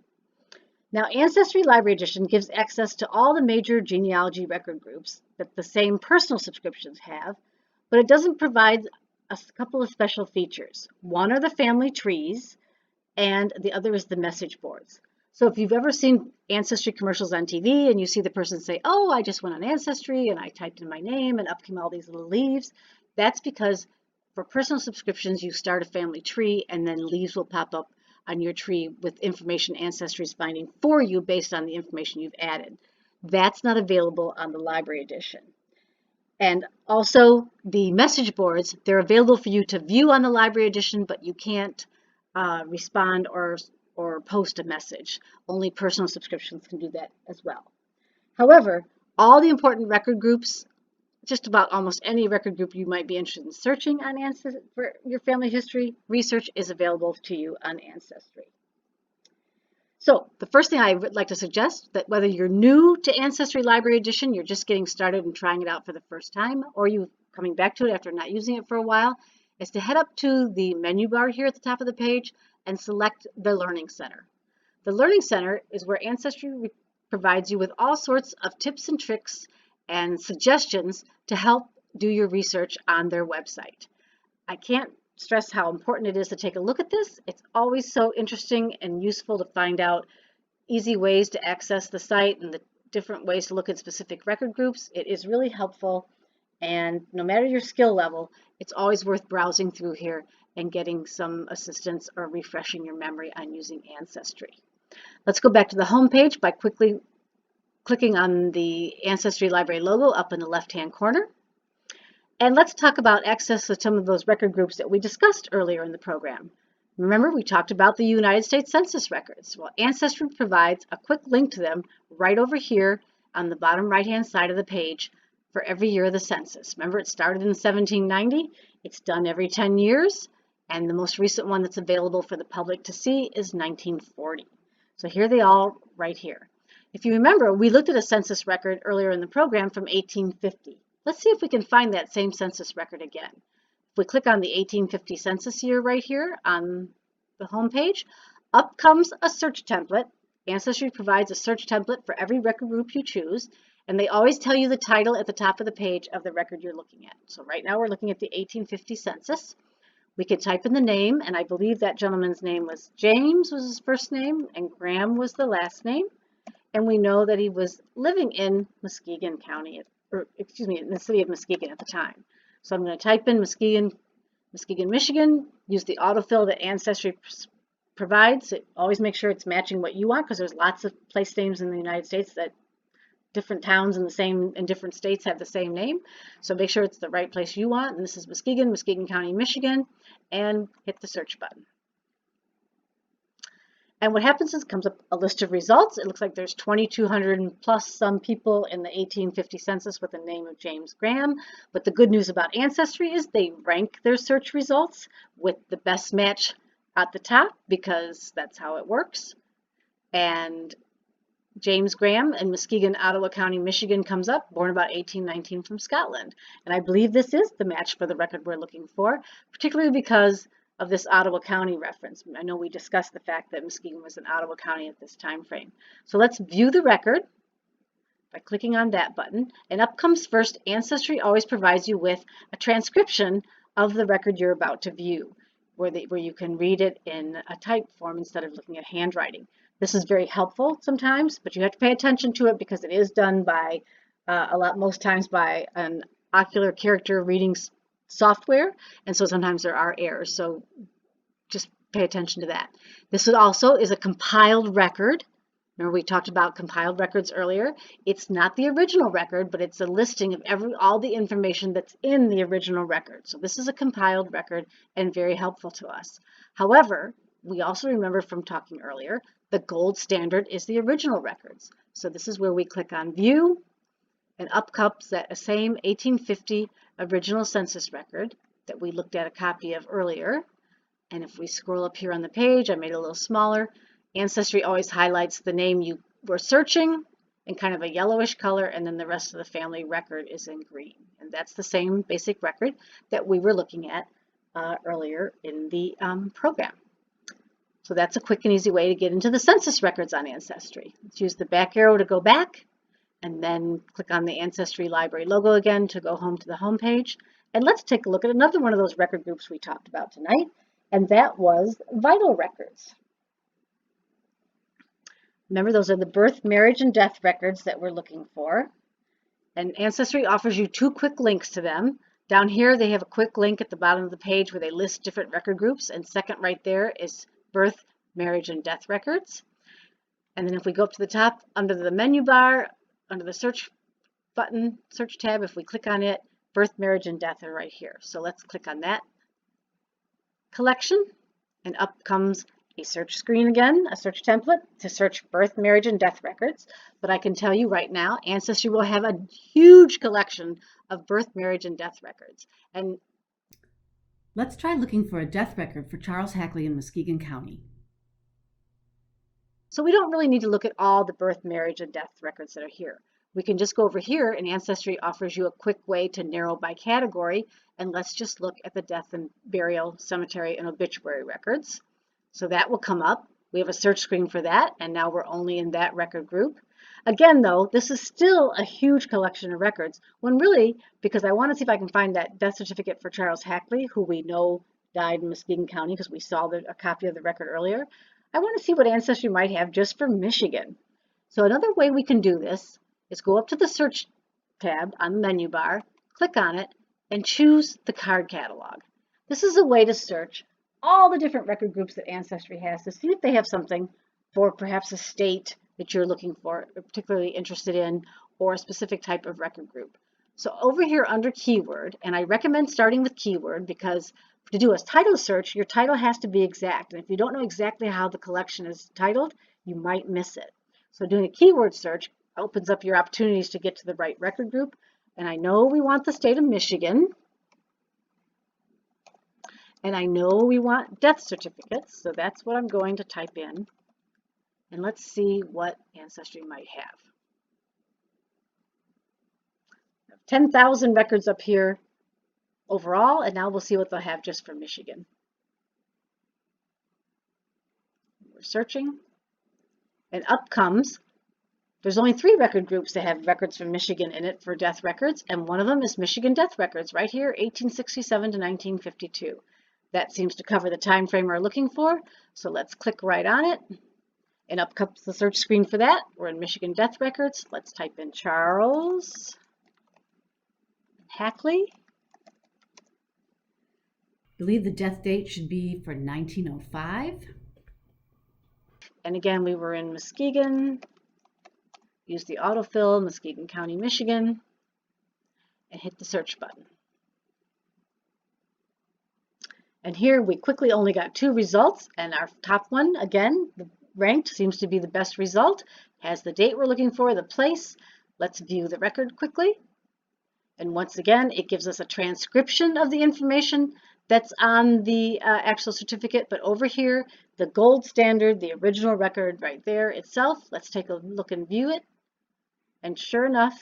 Now, Ancestry Library Edition gives access to all the major genealogy record groups that the same personal subscriptions have, but it doesn't provide a couple of special features. One are the family trees, and the other is the message boards. So if you've ever seen Ancestry commercials on TV and you see the person say, "Oh, I just went on Ancestry and I typed in my name and up came all these little leaves," that's because for personal subscriptions, you start a family tree and then leaves will pop up on your tree with information Ancestry is finding for you based on the information you've added. That's not available on the Library Edition. And also the message boards, they're available for you to view on the Library Edition, but you can't respond or post a message. Only personal subscriptions can do that as well. However, all the important record groups, just about almost any record group you might be interested in searching on Ancestry for your family history research is available to you on Ancestry. So the first thing I would like to suggest, that whether you're new to Ancestry Library Edition, you're just getting started and trying it out for the first time, or you're coming back to it after not using it for a while, is to head up to the menu bar here at the top of the page and select the Learning Center. The Learning Center is where Ancestry provides you with all sorts of tips and tricks and suggestions to help do your research on their website. I can't stress how important it is to take a look at this. It's always so interesting and useful to find out easy ways to access the site and the different ways to look at specific record groups. It is really helpful, and no matter your skill level, it's always worth browsing through here and getting some assistance or refreshing your memory on using Ancestry. Let's go back to the home page by quickly clicking on the Ancestry Library logo up in the left-hand corner. And let's talk about access to some of those record groups that we discussed earlier in the program. Remember, we talked about the United States Census records. Well, Ancestry provides a quick link to them right over here on the bottom right-hand side of the page for every year of the census. Remember, it started in 1790. It's done every 10 years. And the most recent one that's available for the public to see is 1940. So here they all right here. If you remember, we looked at a census record earlier in the program from 1850. Let's see if we can find that same census record again. If we click on the 1850 census year right here on the home page, up comes a search template. Ancestry provides a search template for every record group you choose, and they always tell you the title at the top of the page of the record you're looking at. So right now we're looking at the 1850 census. We could type in the name, and I believe that gentleman's name was James was his first name, and Graham was the last name. And we know that he was living in Muskegon County, or excuse me, in the city of Muskegon at the time. So I'm going to type in Muskegon, Michigan, use the autofill that Ancestry provides. Always make sure it's matching what you want, because there's lots of place names in the United States that different towns in different states have the same name. So make sure it's the right place you want. And this is Muskegon, Muskegon County, Michigan, and hit the search button. And what happens is it comes up a list of results. It looks like there's 2,200 plus some people in the 1850 census with the name of James Graham. But the good news about Ancestry is they rank their search results with the best match at the top, because that's how it works. And James Graham in Muskegon, Ottawa County, Michigan comes up, born about 1819 from Scotland. And I believe this is the match for the record we're looking for, particularly because of this Ottawa County reference. I know we discussed the fact that Muskegon was in Ottawa County at this time frame. So let's view the record by clicking on that button. And up comes first, Ancestry always provides you with a transcription of the record you're about to view, where you can read it in a typed form instead of looking at handwriting. This is very helpful sometimes, but you have to pay attention to it because it is done by most times by an ocular character reading software, and so sometimes there are errors. So just pay attention to that. This also is a compiled record. Remember, we talked about compiled records earlier. It's not the original record, but it's a listing of all the information that's in the original record. So this is a compiled record and very helpful to us. However, we also remember from talking earlier, the gold standard is the original records. So this is where we click on View, and up comes that same 1850 original census record that we looked at a copy of earlier. And if we scroll up here on the page, I made it a little smaller. Ancestry always highlights the name you were searching in kind of a yellowish color, and then the rest of the family record is in green. And that's the same basic record that we were looking at earlier in the program. So that's a quick and easy way to get into the census records on Ancestry. Let's use the back arrow to go back, and then click on the Ancestry Library logo again to go home to the home page. And let's take a look at another one of those record groups we talked about tonight, and that was vital records. Remember, those are the birth, marriage, and death records that we're looking for. And Ancestry offers you two quick links to them. Down here, they have a quick link at the bottom of the page where they list different record groups, and second right there is birth, marriage, and death records. And then if we go up to the top under the menu bar, under the search button, search tab, if we click on it, birth, marriage, and death are right here. So let's click on that collection, and up comes a search screen again, a search template to search birth, marriage, and death records. But I can tell you right now, Ancestry will have a huge collection of birth, marriage, and death records. And let's try looking for a death record for Charles Hackley in Muskegon County. So we don't really need to look at all the birth, marriage, and death records that are here. We can just go over here, and Ancestry offers you a quick way to narrow by category, and let's just look at the death and burial, cemetery, and obituary records. So that will come up. We have a search screen for that, and now we're only in that record group. Again, though, this is still a huge collection of records, when really, because I want to see if I can find that death certificate for Charles Hackley, who we know died in Muskegon County because we saw a copy of the record earlier. I want to see what Ancestry might have just for Michigan. So another way we can do this is go up to the search tab on the menu bar, click on it, and choose the card catalog. This is a way to search all the different record groups that Ancestry has to see if they have something for perhaps a state that you're looking for, or particularly interested in, or a specific type of record group. So over here under keyword, and I recommend starting with keyword because to do a title search, your title has to be exact. And if you don't know exactly how the collection is titled, you might miss it. So doing a keyword search opens up your opportunities to get to the right record group. And I know we want the state of Michigan. And I know we want death certificates, so that's what I'm going to type in. And let's see what Ancestry might have. 10,000 records up here overall, and now we'll see what they'll have just for Michigan. We're searching, and up comes, there's only 3 record groups that have records from Michigan in it for death records, and one of them is Michigan death records, right here, 1867 to 1952. That seems to cover the time frame we're looking for, so let's click right on it. And up comes the search screen for that. We're in Michigan death records. Let's type in Charles Hackley. I believe the death date should be for 1905. And again, we were in Muskegon. Use the autofill, Muskegon County, Michigan, and hit the search button. And here we quickly only got 2 results, and our top one, again, the ranked seems to be the best result, has the date we're looking for, the place. Let's view the record quickly. And once again, it gives us a transcription of the information that's on the actual certificate, but over here, the gold standard, the original record right there itself. Let's take a look and view it. And sure enough,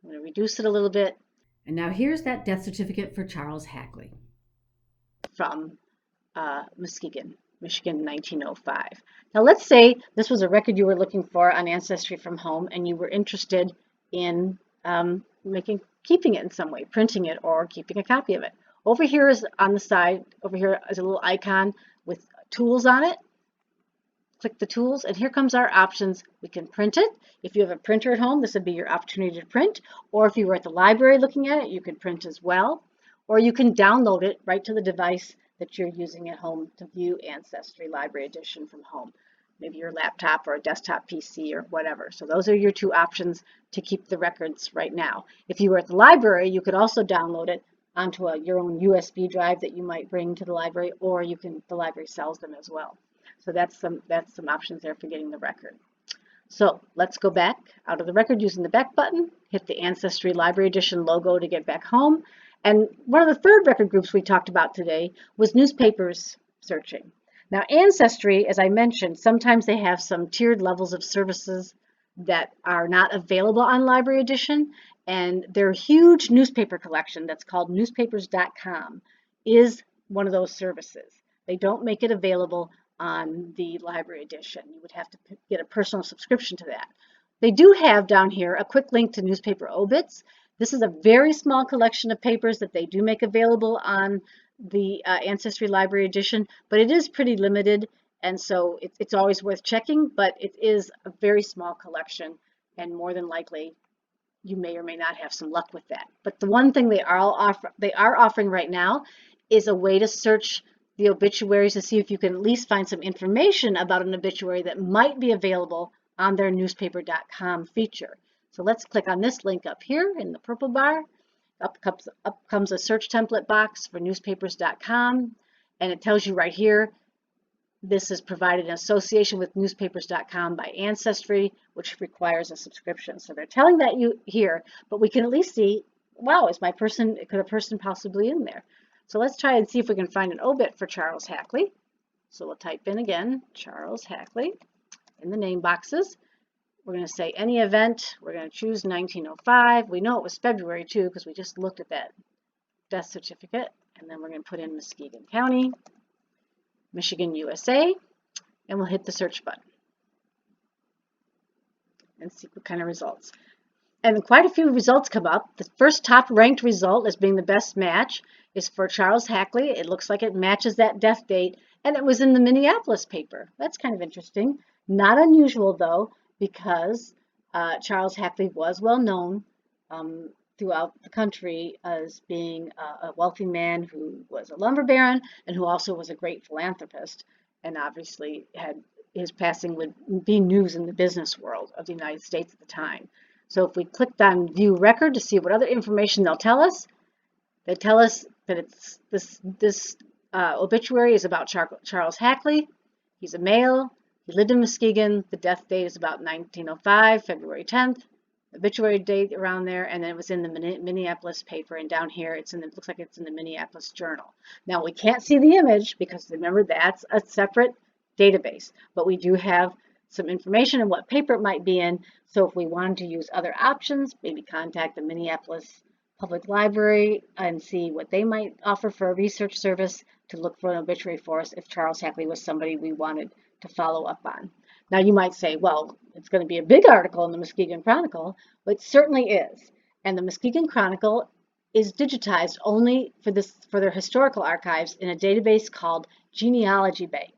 I'm going to reduce it a little bit. And now here's that death certificate for Charles Hackley. From Muskegon, Michigan, 1905. Now let's say this was a record you were looking for on Ancestry from home and you were interested in keeping it in some way, printing it or keeping a copy of it. Over here is on the side, over here is a little icon with tools on it. Click the tools and here comes our options. We can print it. If you have a printer at home, this would be your opportunity to print. Or if you were at the library looking at it, you can print as well. Or you can download it right to the device that you're using at home to view Ancestry Library Edition from home. Maybe your laptop or a desktop PC or whatever. So those are your 2 options to keep the records right now. If you were at the library, you could also download it onto your own USB drive that you might bring to the library, or the library sells them as well. So that's some options there for getting the record. So let's go back out of the record using the back button, hit the Ancestry Library Edition logo to get back home. And one of the 3rd record groups we talked about today was newspapers searching. Now Ancestry, as I mentioned, sometimes they have some tiered levels of services that are not available on Library Edition, and their huge newspaper collection that's called newspapers.com is one of those services. They don't make it available on the Library Edition. You would have to get a personal subscription to that. They do have down here a quick link to newspaper obits. This is a very small collection of papers that they do make available on the Ancestry Library Edition, but it is pretty limited, and so it's always worth checking, but it is a very small collection, and more than likely, you may or may not have some luck with that. But the one thing they are offering right now is a way to search the obituaries to see if you can at least find some information about an obituary that might be available on their newspaper.com feature. So let's click on this link up here in the purple bar. Up comes a search template box for newspapers.com, and it tells you right here, this is provided in association with newspapers.com by Ancestry, which requires a subscription. So they're telling that you here, but we can at least see, wow, could a person possibly in there? So let's try and see if we can find an obit for Charles Hackley. So we'll type in again, Charles Hackley in the name boxes. We're going to say any event. We're going to choose 1905. We know it was February too because we just looked at that death certificate. And then we're going to put in Muskegon County, Michigan, USA, and we'll hit the search button and see what kind of results. And quite a few results come up. The first top ranked result as being the best match is for Charles Hackley. It looks like it matches that death date, and it was in the Minneapolis paper. That's kind of interesting. Not unusual though, because Charles Hackley was well known throughout the country as being a wealthy man who was a lumber baron and who also was a great philanthropist, and obviously had his passing would be news in the business world of the United States at the time. So if we clicked on View Record to see what other information they'll tell us, they tell us that it's this obituary is about Charles Hackley. He's a male. He lived in Muskegon. The death date is about 1905, February 10th. Obituary date around there, and then it was in the Minneapolis paper, and down here it looks like it's in the Minneapolis Journal. Now we can't see the image because remember that's a separate database, but we do have some information on what paper it might be in. So if we wanted to use other options, maybe contact the Minneapolis Public Library and see what they might offer for a research service to look for an obituary for us if Charles Hackley was somebody we wanted to follow up on. Now you might say, well, it's going to be a big article in the Muskegon Chronicle, but it certainly is. And the Muskegon Chronicle is digitized only for their historical archives in a database called Genealogy Bank.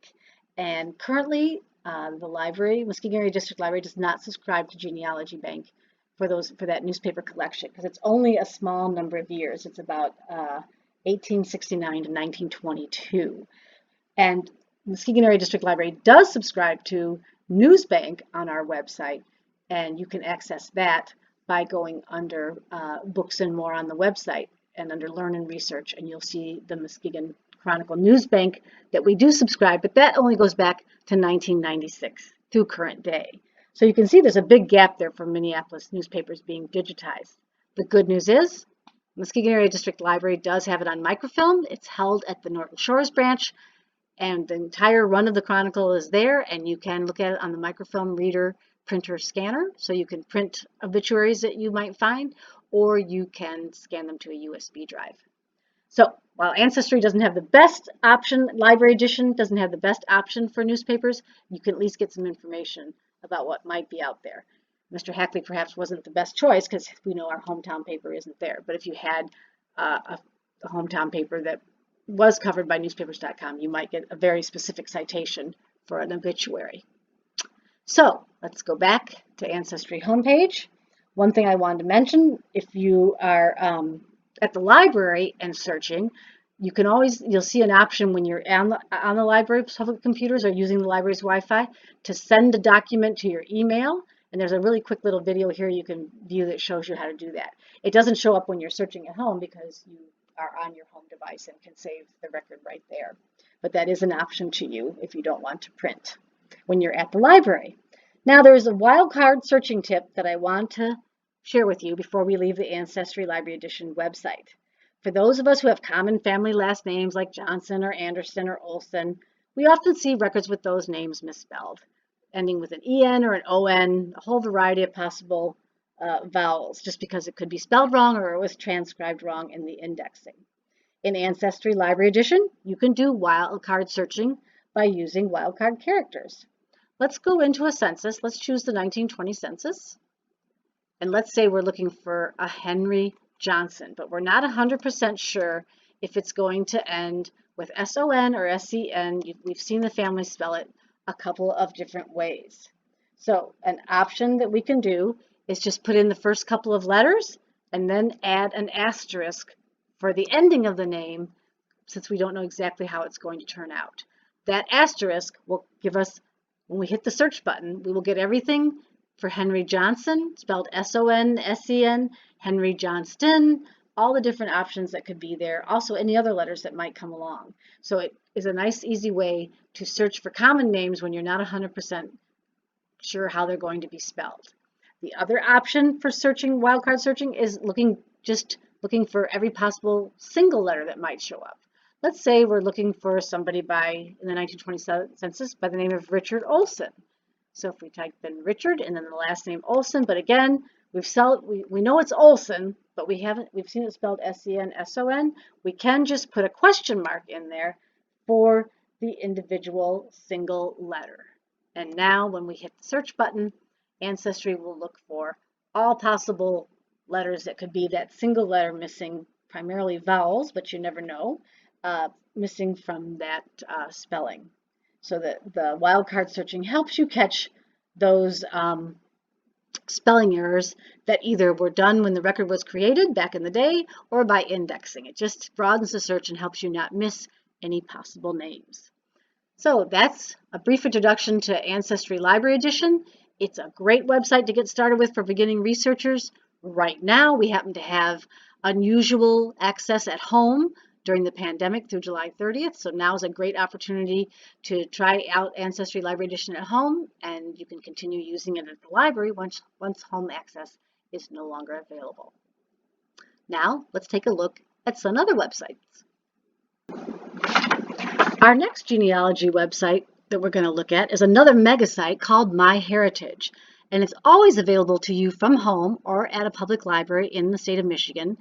And currently, the library, Muskegon Area District Library, does not subscribe to Genealogy Bank for that newspaper collection because it's only a small number of years. It's about 1869 to 1922. And Muskegon Area District Library does subscribe to Newsbank on our website, and you can access that by going under Books and More on the website and under Learn and Research, and you'll see the Muskegon Chronicle Newsbank that we do subscribe, but that only goes back to 1996 through current day. So you can see there's a big gap there for Minneapolis newspapers being digitized. The good news is Muskegon Area District Library does have it on microfilm. It's held at the Norton Shores branch, and the entire run of the Chronicle is there, and you can look at it on the microfilm reader, printer, scanner, so you can print obituaries that you might find, or you can scan them to a USB drive. So while Ancestry doesn't have the best option, Library Edition doesn't have the best option for newspapers, you can at least get some information about what might be out there. Mr. Hackley perhaps wasn't the best choice because we know our hometown paper isn't there, but if you had a hometown paper that was covered by newspapers.com, you might get a very specific citation for an obituary. So let's go back to Ancestry homepage. One thing I wanted to mention, if you are at the library and searching, you'll see an option when you're on the library's public computers or using the library's Wi-Fi to send a document to your email. And there's a really quick little video here you can view that shows you how to do that. It doesn't show up when you're searching at home because you are on your home device and can save the record right there. But that is an option to you if you don't want to print when you're at the library. Now there's a wildcard searching tip that I want to share with you before we leave the Ancestry Library Edition website. For those of us who have common family last names like Johnson or Anderson or Olson, we often see records with those names misspelled, ending with an EN or an ON, a whole variety of possible vowels, just because it could be spelled wrong or it was transcribed wrong in the indexing. In Ancestry Library Edition, you can do wildcard searching by using wildcard characters. Let's go into a census. Let's choose the 1920 census. And let's say we're looking for a Henry Johnson, but we're not 100% sure if it's going to end with SON or SEN. We've seen the family spell it a couple of different ways. So an option that we can do is just put in the first couple of letters and then add an asterisk for the ending of the name, since we don't know exactly how it's going to turn out. That asterisk will give us, when we hit the search button, we will get everything for Henry Johnson, spelled SON, SEN, Henry Johnston, all the different options that could be there, also any other letters that might come along. So it is a nice, easy way to search for common names when you're not 100% sure how they're going to be spelled. The other option for searching, wildcard searching, is looking for every possible single letter that might show up. Let's say we're looking for somebody in the 1920 census by the name of Richard Olson. So if we type in Richard and then the last name Olson, but again, we know it's Olson, but we've seen it spelled SEN, we can just put a question mark in there for the individual single letter. And now when we hit the search button, Ancestry will look for all possible letters that could be that single letter missing, primarily vowels, but you never know, missing from that spelling. So that the wildcard searching helps you catch those spelling errors that either were done when the record was created back in the day or by indexing. It just broadens the search and helps you not miss any possible names. So that's a brief introduction to Ancestry Library Edition. It's a great website to get started with for beginning researchers. Right now, we happen to have unusual access at home during the pandemic through July 30th. So now is a great opportunity to try out Ancestry Library Edition at home, and you can continue using it at the library once home access is no longer available. Now, let's take a look at some other websites. Our next genealogy website that we're going to look at is another mega site called MyHeritage, and it's always available to you from home or at a public library in the state of Michigan,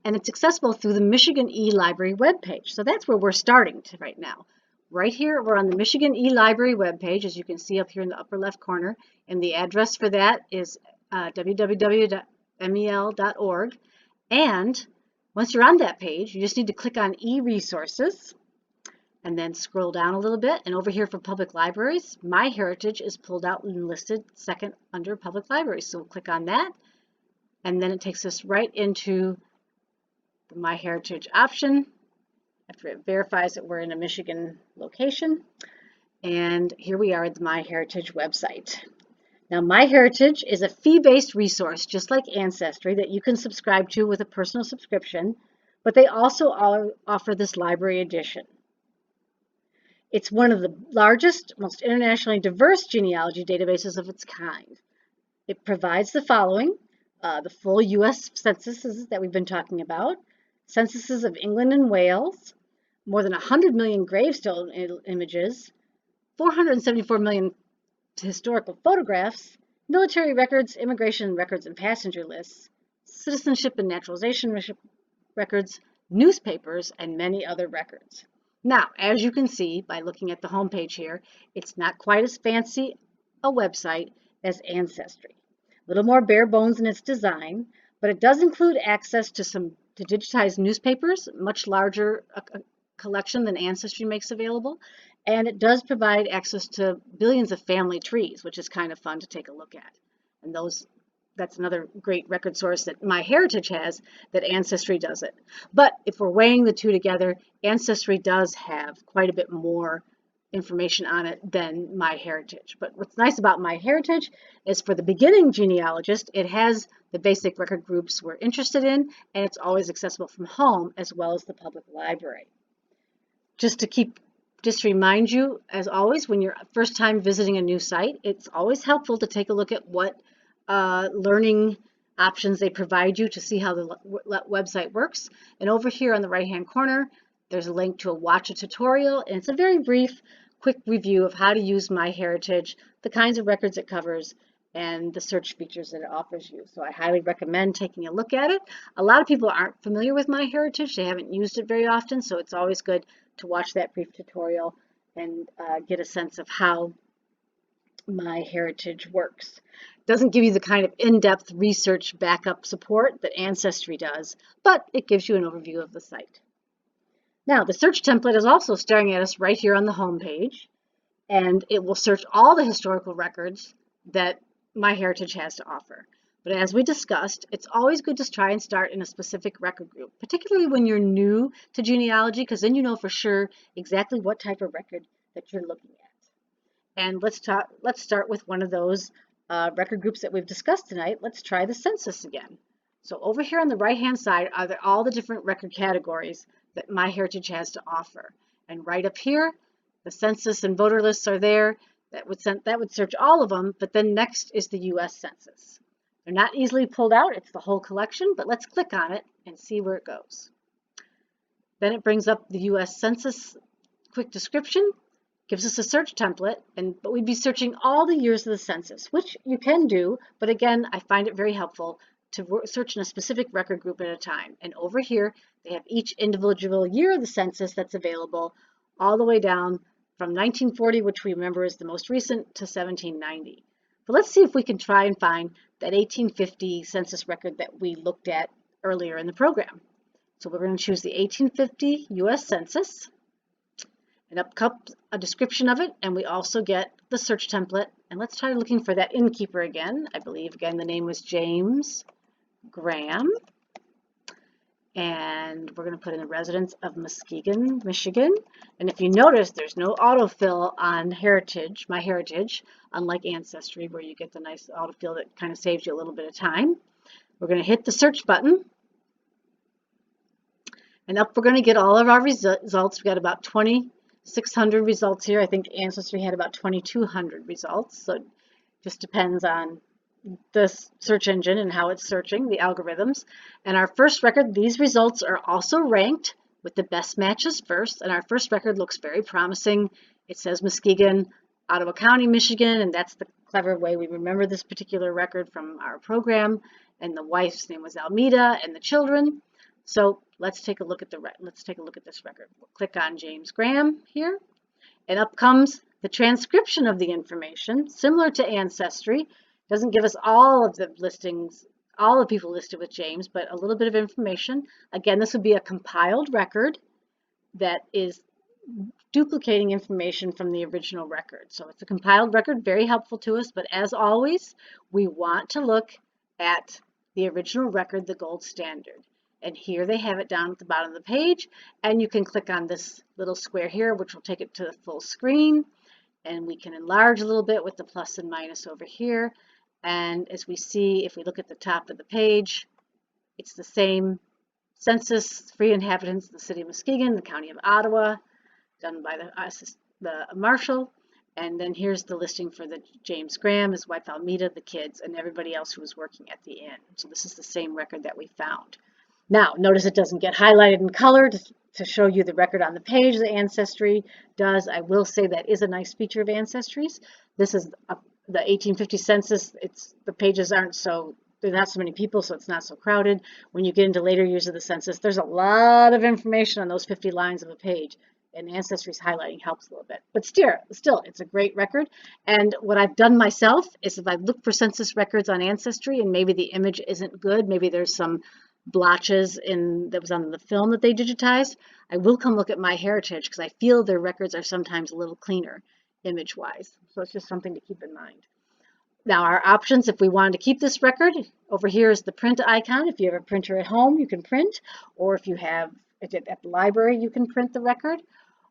and it's accessible through the Michigan e-Library webpage. So that's where we're starting right now. Right here, we're on the Michigan e-Library webpage, as you can see up here in the upper left corner, and the address for that is www.mel.org. And once you're on that page, you just need to click on e-resources and then scroll down a little bit. And over here for public libraries, MyHeritage is pulled out and listed second under public libraries. So we'll click on that, and then it takes us right into the MyHeritage option after it verifies that we're in a Michigan location. And here we are at the MyHeritage website. Now, MyHeritage is a fee-based resource, just like Ancestry, that you can subscribe to with a personal subscription, but they also offer this library edition. It's one of the largest, most internationally diverse genealogy databases of its kind. It provides the following: the full U.S. censuses that we've been talking about, censuses of England and Wales, more than 100 million gravestone images, 474 million historical photographs, military records, immigration records and passenger lists, citizenship and naturalization records, newspapers, and many other records. Now, as you can see by looking at the homepage here, it's not quite as fancy a website as Ancestry. A little more bare bones in its design, but it does include access to digitized newspapers, much larger collection than Ancestry makes available, and it does provide access to billions of family trees, which is kind of fun to take a look at. And that's another great record source that MyHeritage has that Ancestry doesn't. But if we're weighing the two together, Ancestry does have quite a bit more information on it than MyHeritage. But what's nice about MyHeritage is for the beginning genealogist, it has the basic record groups we're interested in, and it's always accessible from home as well as the public library. Just remind you, as always, when you're first time visiting a new site, it's always helpful to take a look at what learning options they provide you to see how the website works. And over here on the right hand corner, there's a link to a watch a tutorial, and it's a very brief, quick review of how to use MyHeritage, the kinds of records it covers, and the search features that it offers you. So I highly recommend taking a look at it. A lot of people aren't familiar with MyHeritage. They haven't used it very often, so it's always good to watch that brief tutorial and get a sense of how MyHeritage works. It doesn't give you the kind of in-depth research backup support that Ancestry does, but it gives you an overview of the site. Now, the search template is also staring at us right here on the home page, and it will search all the historical records that MyHeritage has to offer. But as we discussed, it's always good to try and start in a specific record group, particularly when you're new to genealogy, because then you know for sure exactly what type of record that you're looking at. And let's start with one of those record groups that we've discussed tonight. Let's try the census again. So over here on the right-hand side are all the different record categories that MyHeritage has to offer. And right up here, the census and voter lists are there. That would search all of them, but then next is the U.S. Census. They're not easily pulled out. It's the whole collection, but let's click on it and see where it goes. Then it brings up the U.S. Census quick description, gives us a search template, but we'd be searching all the years of the census, which you can do, but again, I find it very helpful to search in a specific record group at a time. And over here, they have each individual year of the census that's available, all the way down from 1940, which we remember is the most recent, to 1790. But let's see if we can try and find that 1850 census record that we looked at earlier in the program. So we're going to choose the 1850 U.S. Census, and up comes a description of it, and we also get the search template. And let's try looking for that innkeeper again. I believe, again, the name was James Graham. And we're going to put in the residents of Muskegon, Michigan. And if you notice, there's no autofill on Heritage, My Heritage, unlike Ancestry, where you get the nice autofill that kind of saves you a little bit of time. We're going to hit the search button. And up we're going to get all of our results. We got about 2,600 results here. I think Ancestry had about 2,200 results. So it just depends on the search engine and how it's searching, the algorithms. And our first record, these results are also ranked with the best matches first. And our first record looks very promising. It says Muskegon, Ottawa County, Michigan, and that's the clever way we remember this particular record from our program. And the wife's name was Almeida, and the children. So let's take a look at this record. We'll click on James Graham here, and up comes the transcription of the information, similar to Ancestry. Doesn't give us all of the listings, all the people listed with James, but a little bit of information. Again, this would be a compiled record that is duplicating information from the original record. So it's a compiled record, very helpful to us, but as always, we want to look at the original record, the gold standard. And here they have it down at the bottom of the page, and you can click on this little square here, which will take it to the full screen, and we can enlarge a little bit with the plus and minus over here. And as we see, if we look at the top of the page, it's the same census, free inhabitants, the city of Muskegon, the county of Ottawa, done by the marshal. And then here's the listing for the James Graham, his wife Almeida, the kids, and everybody else who was working at the inn. So this is the same record that we found. Now, notice it doesn't get highlighted in color to show you the record on the page that Ancestry does. I will say that is a nice feature of Ancestry's. This is the 1850 census. The pages aren't so, there's not so many people, so it's not so crowded. When you get into later years of the census, there's a lot of information on those 50 lines of a page, and Ancestry's highlighting helps a little bit. But still, it's a great record. And what I've done myself is if I look for census records on Ancestry and maybe the image isn't good, maybe there's some blotches that was on the film that they digitized, I will come look at My Heritage because I feel their records are sometimes a little cleaner image-wise. So it's just something to keep in mind. Now our options, if we wanted to keep this record, over here is the print icon. If you have a printer at home, you can print, or if you have it at the library, you can print the record.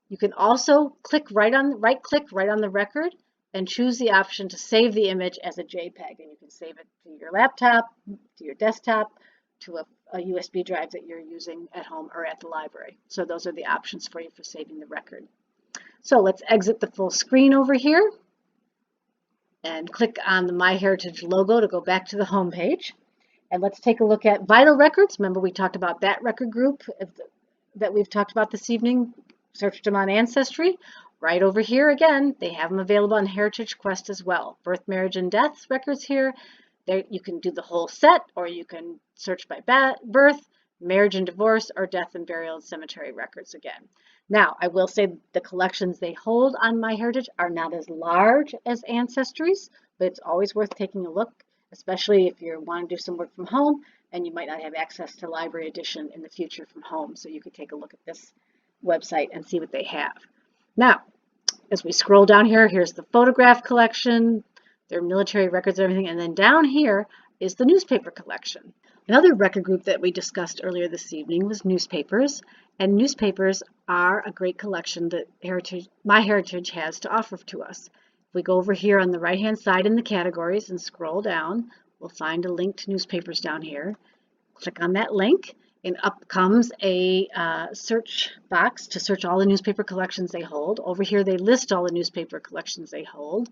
You can also right-click right on the record and choose the option to save the image as a JPEG, and you can save it to your laptop, to your desktop, to a USB drive that you're using at home or at the library. So those are the options for you for saving the record. So let's exit the full screen over here and click on the My Heritage logo to go back to the home page. And let's take a look at vital records. Remember we talked about that record group that we've talked about this evening, searched them on Ancestry. Right over here again, they have them available on Heritage Quest as well. Birth, marriage, and death records here. There you can do the whole set, or you can search by birth, marriage and divorce, or death and burial and cemetery records again. Now, I will say the collections they hold on My Heritage are not as large as Ancestry's, but it's always worth taking a look, especially if you want to do some work from home and you might not have access to Library Edition in the future from home. So you could take a look at this website and see what they have. Now, as we scroll down here, here's the photograph collection, their military records, everything, and then down here is the newspaper collection. Another record group that we discussed earlier this evening was newspapers, and newspapers are a great collection that My Heritage has to offer to us. If we go over here on the right-hand side in the categories and scroll down, we'll find a link to newspapers down here. Click on that link, and up comes a search box to search all the newspaper collections they hold. Over here, they list all the newspaper collections they hold.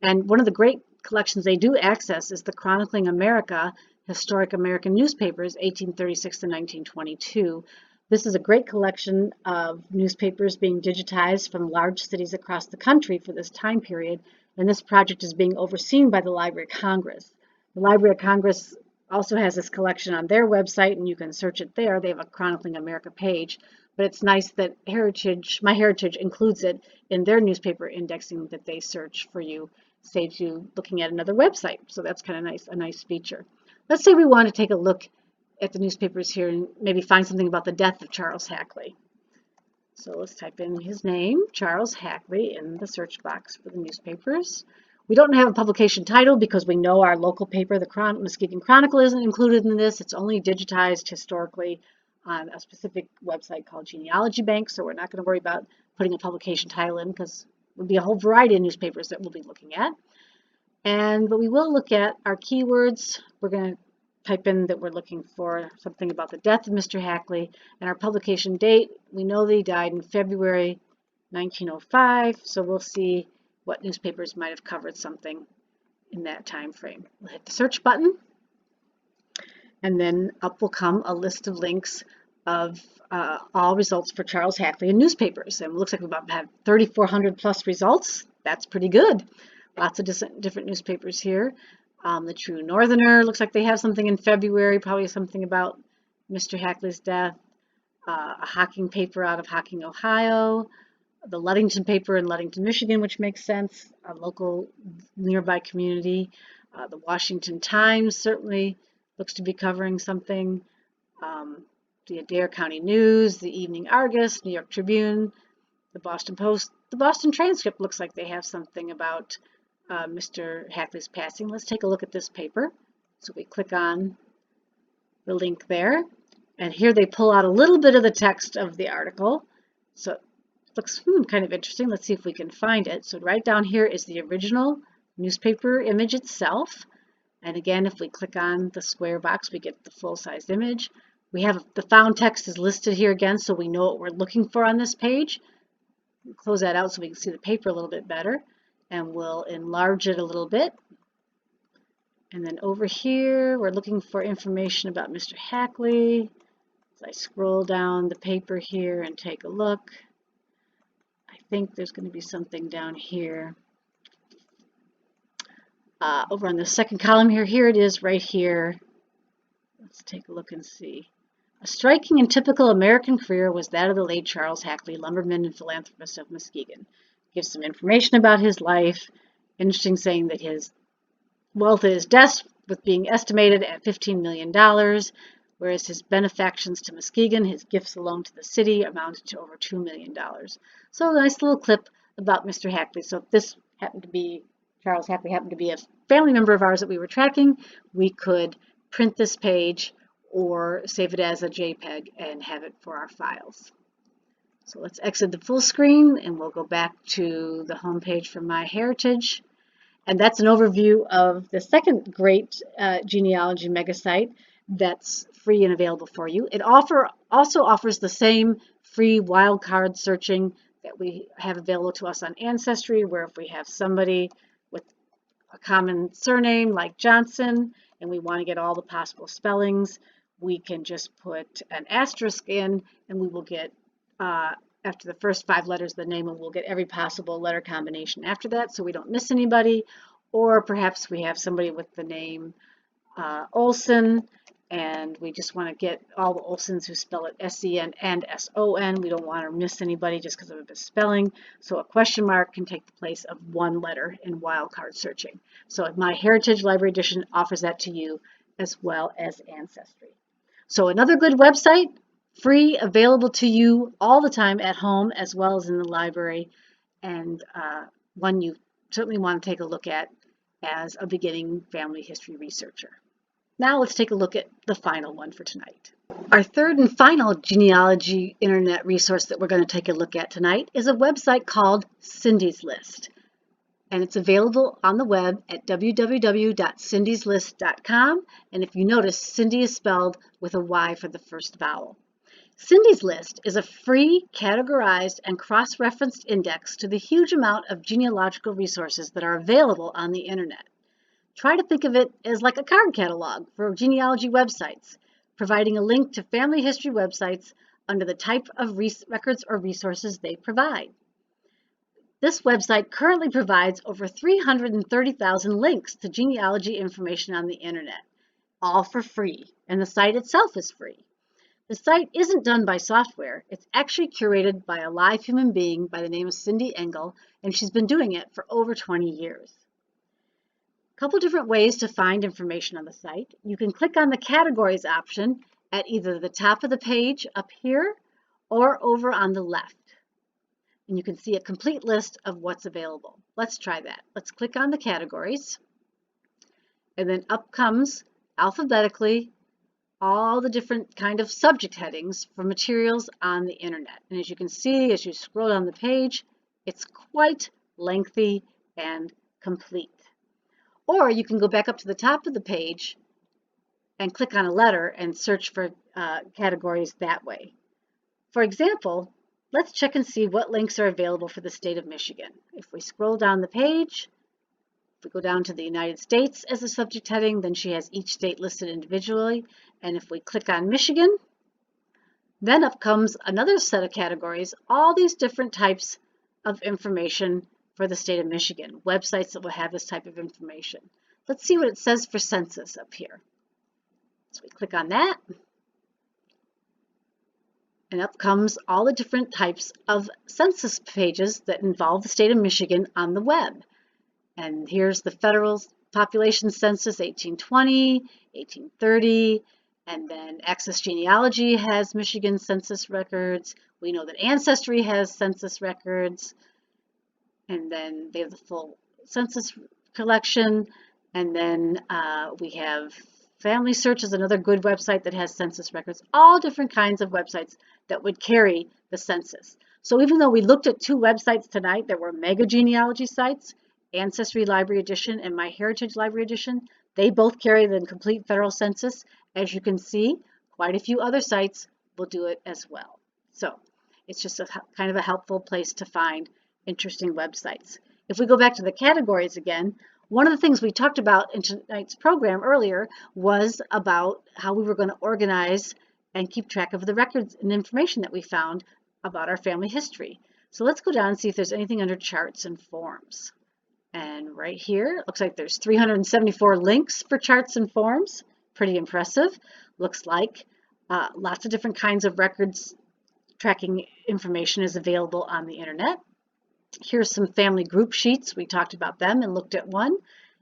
And one of the great collections they do access is the Chronicling America, Historic American Newspapers, 1836 to 1922. This is a great collection of newspapers being digitized from large cities across the country for this time period, and this project is being overseen by the Library of Congress. The Library of Congress also has this collection on their website, and you can search it there. They have a Chronicling America page, but it's nice that My Heritage includes it in their newspaper indexing that they search for you. Saves you looking at another website. So that's kind of nice, a nice feature. Let's say we want to take a look at the newspapers here and maybe find something about the death of Charles Hackley. So let's type in his name, Charles Hackley, in the search box for the newspapers. We don't have a publication title because we know our local paper, the Muskegon Chronicle, isn't included in this. It's only digitized historically on a specific website called Genealogy Bank, so we're not going to worry about putting a publication title in because there'll be a whole variety of newspapers that we'll be looking at. But we will look at our keywords. We're going to type in that we're looking for something about the death of Mr. Hackley, and our publication date, we know that he died in February 1905, so we'll see what newspapers might have covered something in that time frame. We'll hit the search button, and then up will come a list of links of all results for Charles Hackley in newspapers. And it looks like we have 3,400 plus results. That's pretty good. Lots of different newspapers here. The True Northerner looks like they have something in February, probably something about Mr. Hackley's death. A Hocking paper out of Hocking, Ohio. The Ludington paper in Ludington, Michigan, which makes sense. A local nearby community. The Washington Times certainly looks to be covering something. The Adair County News, the Evening Argus, New York Tribune, the Boston Post. The Boston Transcript looks like they have something about Mr. Hackley's passing. Let's take a look at this paper. So we click on the link there, and here they pull out a little bit of the text of the article. So it looks kind of interesting. Let's see if we can find it. So right down here is the original newspaper image itself. And again, if we click on the square box, we get the full-size image. We have the found text is listed here again, so we know what we're looking for on this page. We'll close that out so we can see the paper a little bit better. And we'll enlarge it a little bit. And then over here, we're looking for information about Mr. Hackley. As I scroll down the paper here and take a look, I think there's going to be something down here. Over on the second column here it is right here. Let's take a look and see. A striking and typical American career was that of the late Charles Hackley, lumberman and philanthropist of Muskegon. Gives some information about his life. Interesting, saying that his wealth at his death was being estimated at $15 million, whereas his benefactions to Muskegon, his gifts alone to the city, amounted to over $2 million. So a nice little clip about Mr. Hackley. So if this happened to be, Charles Hackley happened to be a family member of ours that we were tracking, we could print this page or save it as a JPEG and have it for our files. So let's exit the full screen and we'll go back to the home page for MyHeritage. And that's an overview of the second great genealogy mega site that's free and available for you. It also offers the same free wildcard searching that we have available to us on Ancestry, where if we have somebody with a common surname like Johnson and we want to get all the possible spellings, we can just put an asterisk in and we will get after the first 5 letters of the name, and we'll get every possible letter combination after that so we don't miss anybody. Or perhaps we have somebody with the name Olson and we just want to get all the Olsons who spell it S-E-N and S-O-N. We don't want to miss anybody just because of a misspelling. So a question mark can take the place of 1 letter in wildcard searching. So MyHeritage Library Edition offers that to you as well as Ancestry. So another good website, free, available to you all the time at home as well as in the library, and one you certainly want to take a look at as a beginning family history researcher. Now let's take a look at the final one for tonight. Our third and final genealogy internet resource that we're going to take a look at tonight is a website called Cindy's List. And it's available on the web at www.cindyslist.com. And if you notice, Cindy is spelled with a Y for the first vowel. Cindy's List is a free, categorized, and cross-referenced index to the huge amount of genealogical resources that are available on the internet. Try to think of it as like a card catalog for genealogy websites, providing a link to family history websites under the type of records or resources they provide. This website currently provides over 330,000 links to genealogy information on the internet, all for free, and the site itself is free. The site isn't done by software. It's actually curated by a live human being by the name of Cindy Engel, and she's been doing it for over 20 years. A couple different ways to find information on the site. You can click on the categories option at either the top of the page up here or over on the left. And you can see a complete list of what's available. Let's try that. Let's click on the categories. And then up comes alphabetically all the different kind of subject headings for materials on the internet. And as you can see, as you scroll down the page, it's quite lengthy and complete. Or you can go back up to the top of the page and click on a letter and search for categories that way. For example, let's check and see what links are available for the state of Michigan. If we scroll down the page, if we go down to the United States as a subject heading, then she has each state listed individually. And if we click on Michigan, then up comes another set of categories, all these different types of information for the state of Michigan, websites that will have this type of information. Let's see what it says for census up here. So we click on that, and up comes all the different types of census pages that involve the state of Michigan on the web. And here's the federal population census, 1820, 1830, and then Access Genealogy has Michigan census records. We know that Ancestry has census records. And then they have the full census collection. And then we have Family Search is another good website that has census records, all different kinds of websites that would carry the census. So even though we looked at two websites tonight that were mega genealogy sites, Ancestry Library Edition and MyHeritage Library Edition, they both carry the complete federal census. As you can see, quite a few other sites will do it as well. So it's just a kind of a helpful place to find interesting websites. If we go back to the categories again, one of the things we talked about in tonight's program earlier was about how we were going to organize and keep track of the records and information that we found about our family history. So let's go down and see if there's anything under charts and forms. And right here, it looks like there's 374 links for charts and forms. Pretty impressive. Looks like lots of different kinds of records tracking information is available on the internet. Here's some family group sheets. We talked about them and looked at one.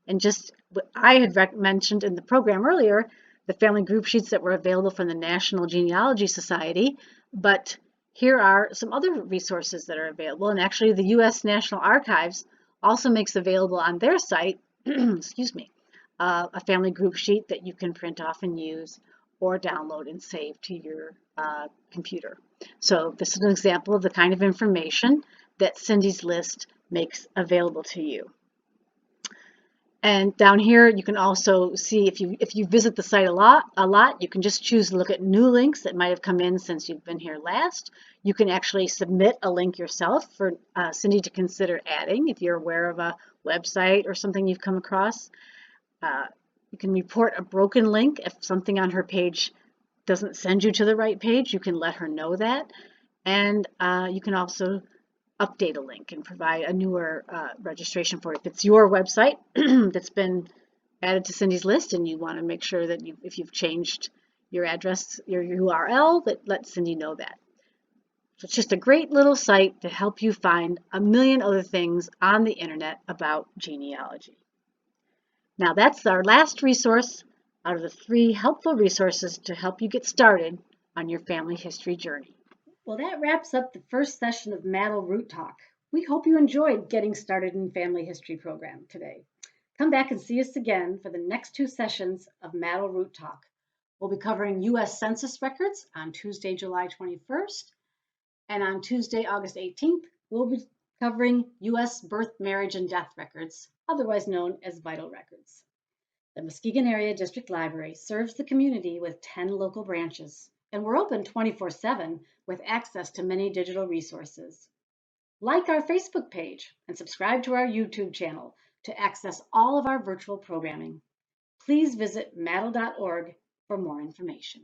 And just what I had mentioned in the program earlier, the family group sheets that were available from the National Genealogy Society. But here are some other resources that are available. And actually, the U.S. National Archives also makes available on their site, excuse me, a family group sheet that you can print off and use or download and save to your computer. So this is an example of the kind of information that Cindy's List makes available to you. And down here, you can also see if you visit the site a lot, you can just choose to look at new links that might have come in since you've been here last. You can actually submit a link yourself for Cindy to consider adding if you're aware of a website or something you've come across. You can report a broken link if something on her page doesn't send you to the right page. You can let her know that. And you can also update a link and provide a newer registration for it. If it's your website that's been added to Cindy's List and you want to make sure that if you've changed your address, your URL, that let Cindy know that. So it's just a great little site to help you find a million other things on the internet about genealogy. Now that's our last resource out of the 3 helpful resources to help you get started on your family history journey. Well, that wraps up the first session of MADL RootTALK. We hope you enjoyed getting started in family history program today. Come back and see us again for the next 2 sessions of MADL RootTALK. We'll be covering U.S. Census records on Tuesday, July 21st, and on Tuesday, August 18th, we'll be covering U.S. birth, marriage, and death records, otherwise known as vital records. The Muskegon Area District Library serves the community with 10 local branches, and we're open 24/7 with access to many digital resources. Like our Facebook page and subscribe to our YouTube channel to access all of our virtual programming. Please visit madl.org for more information.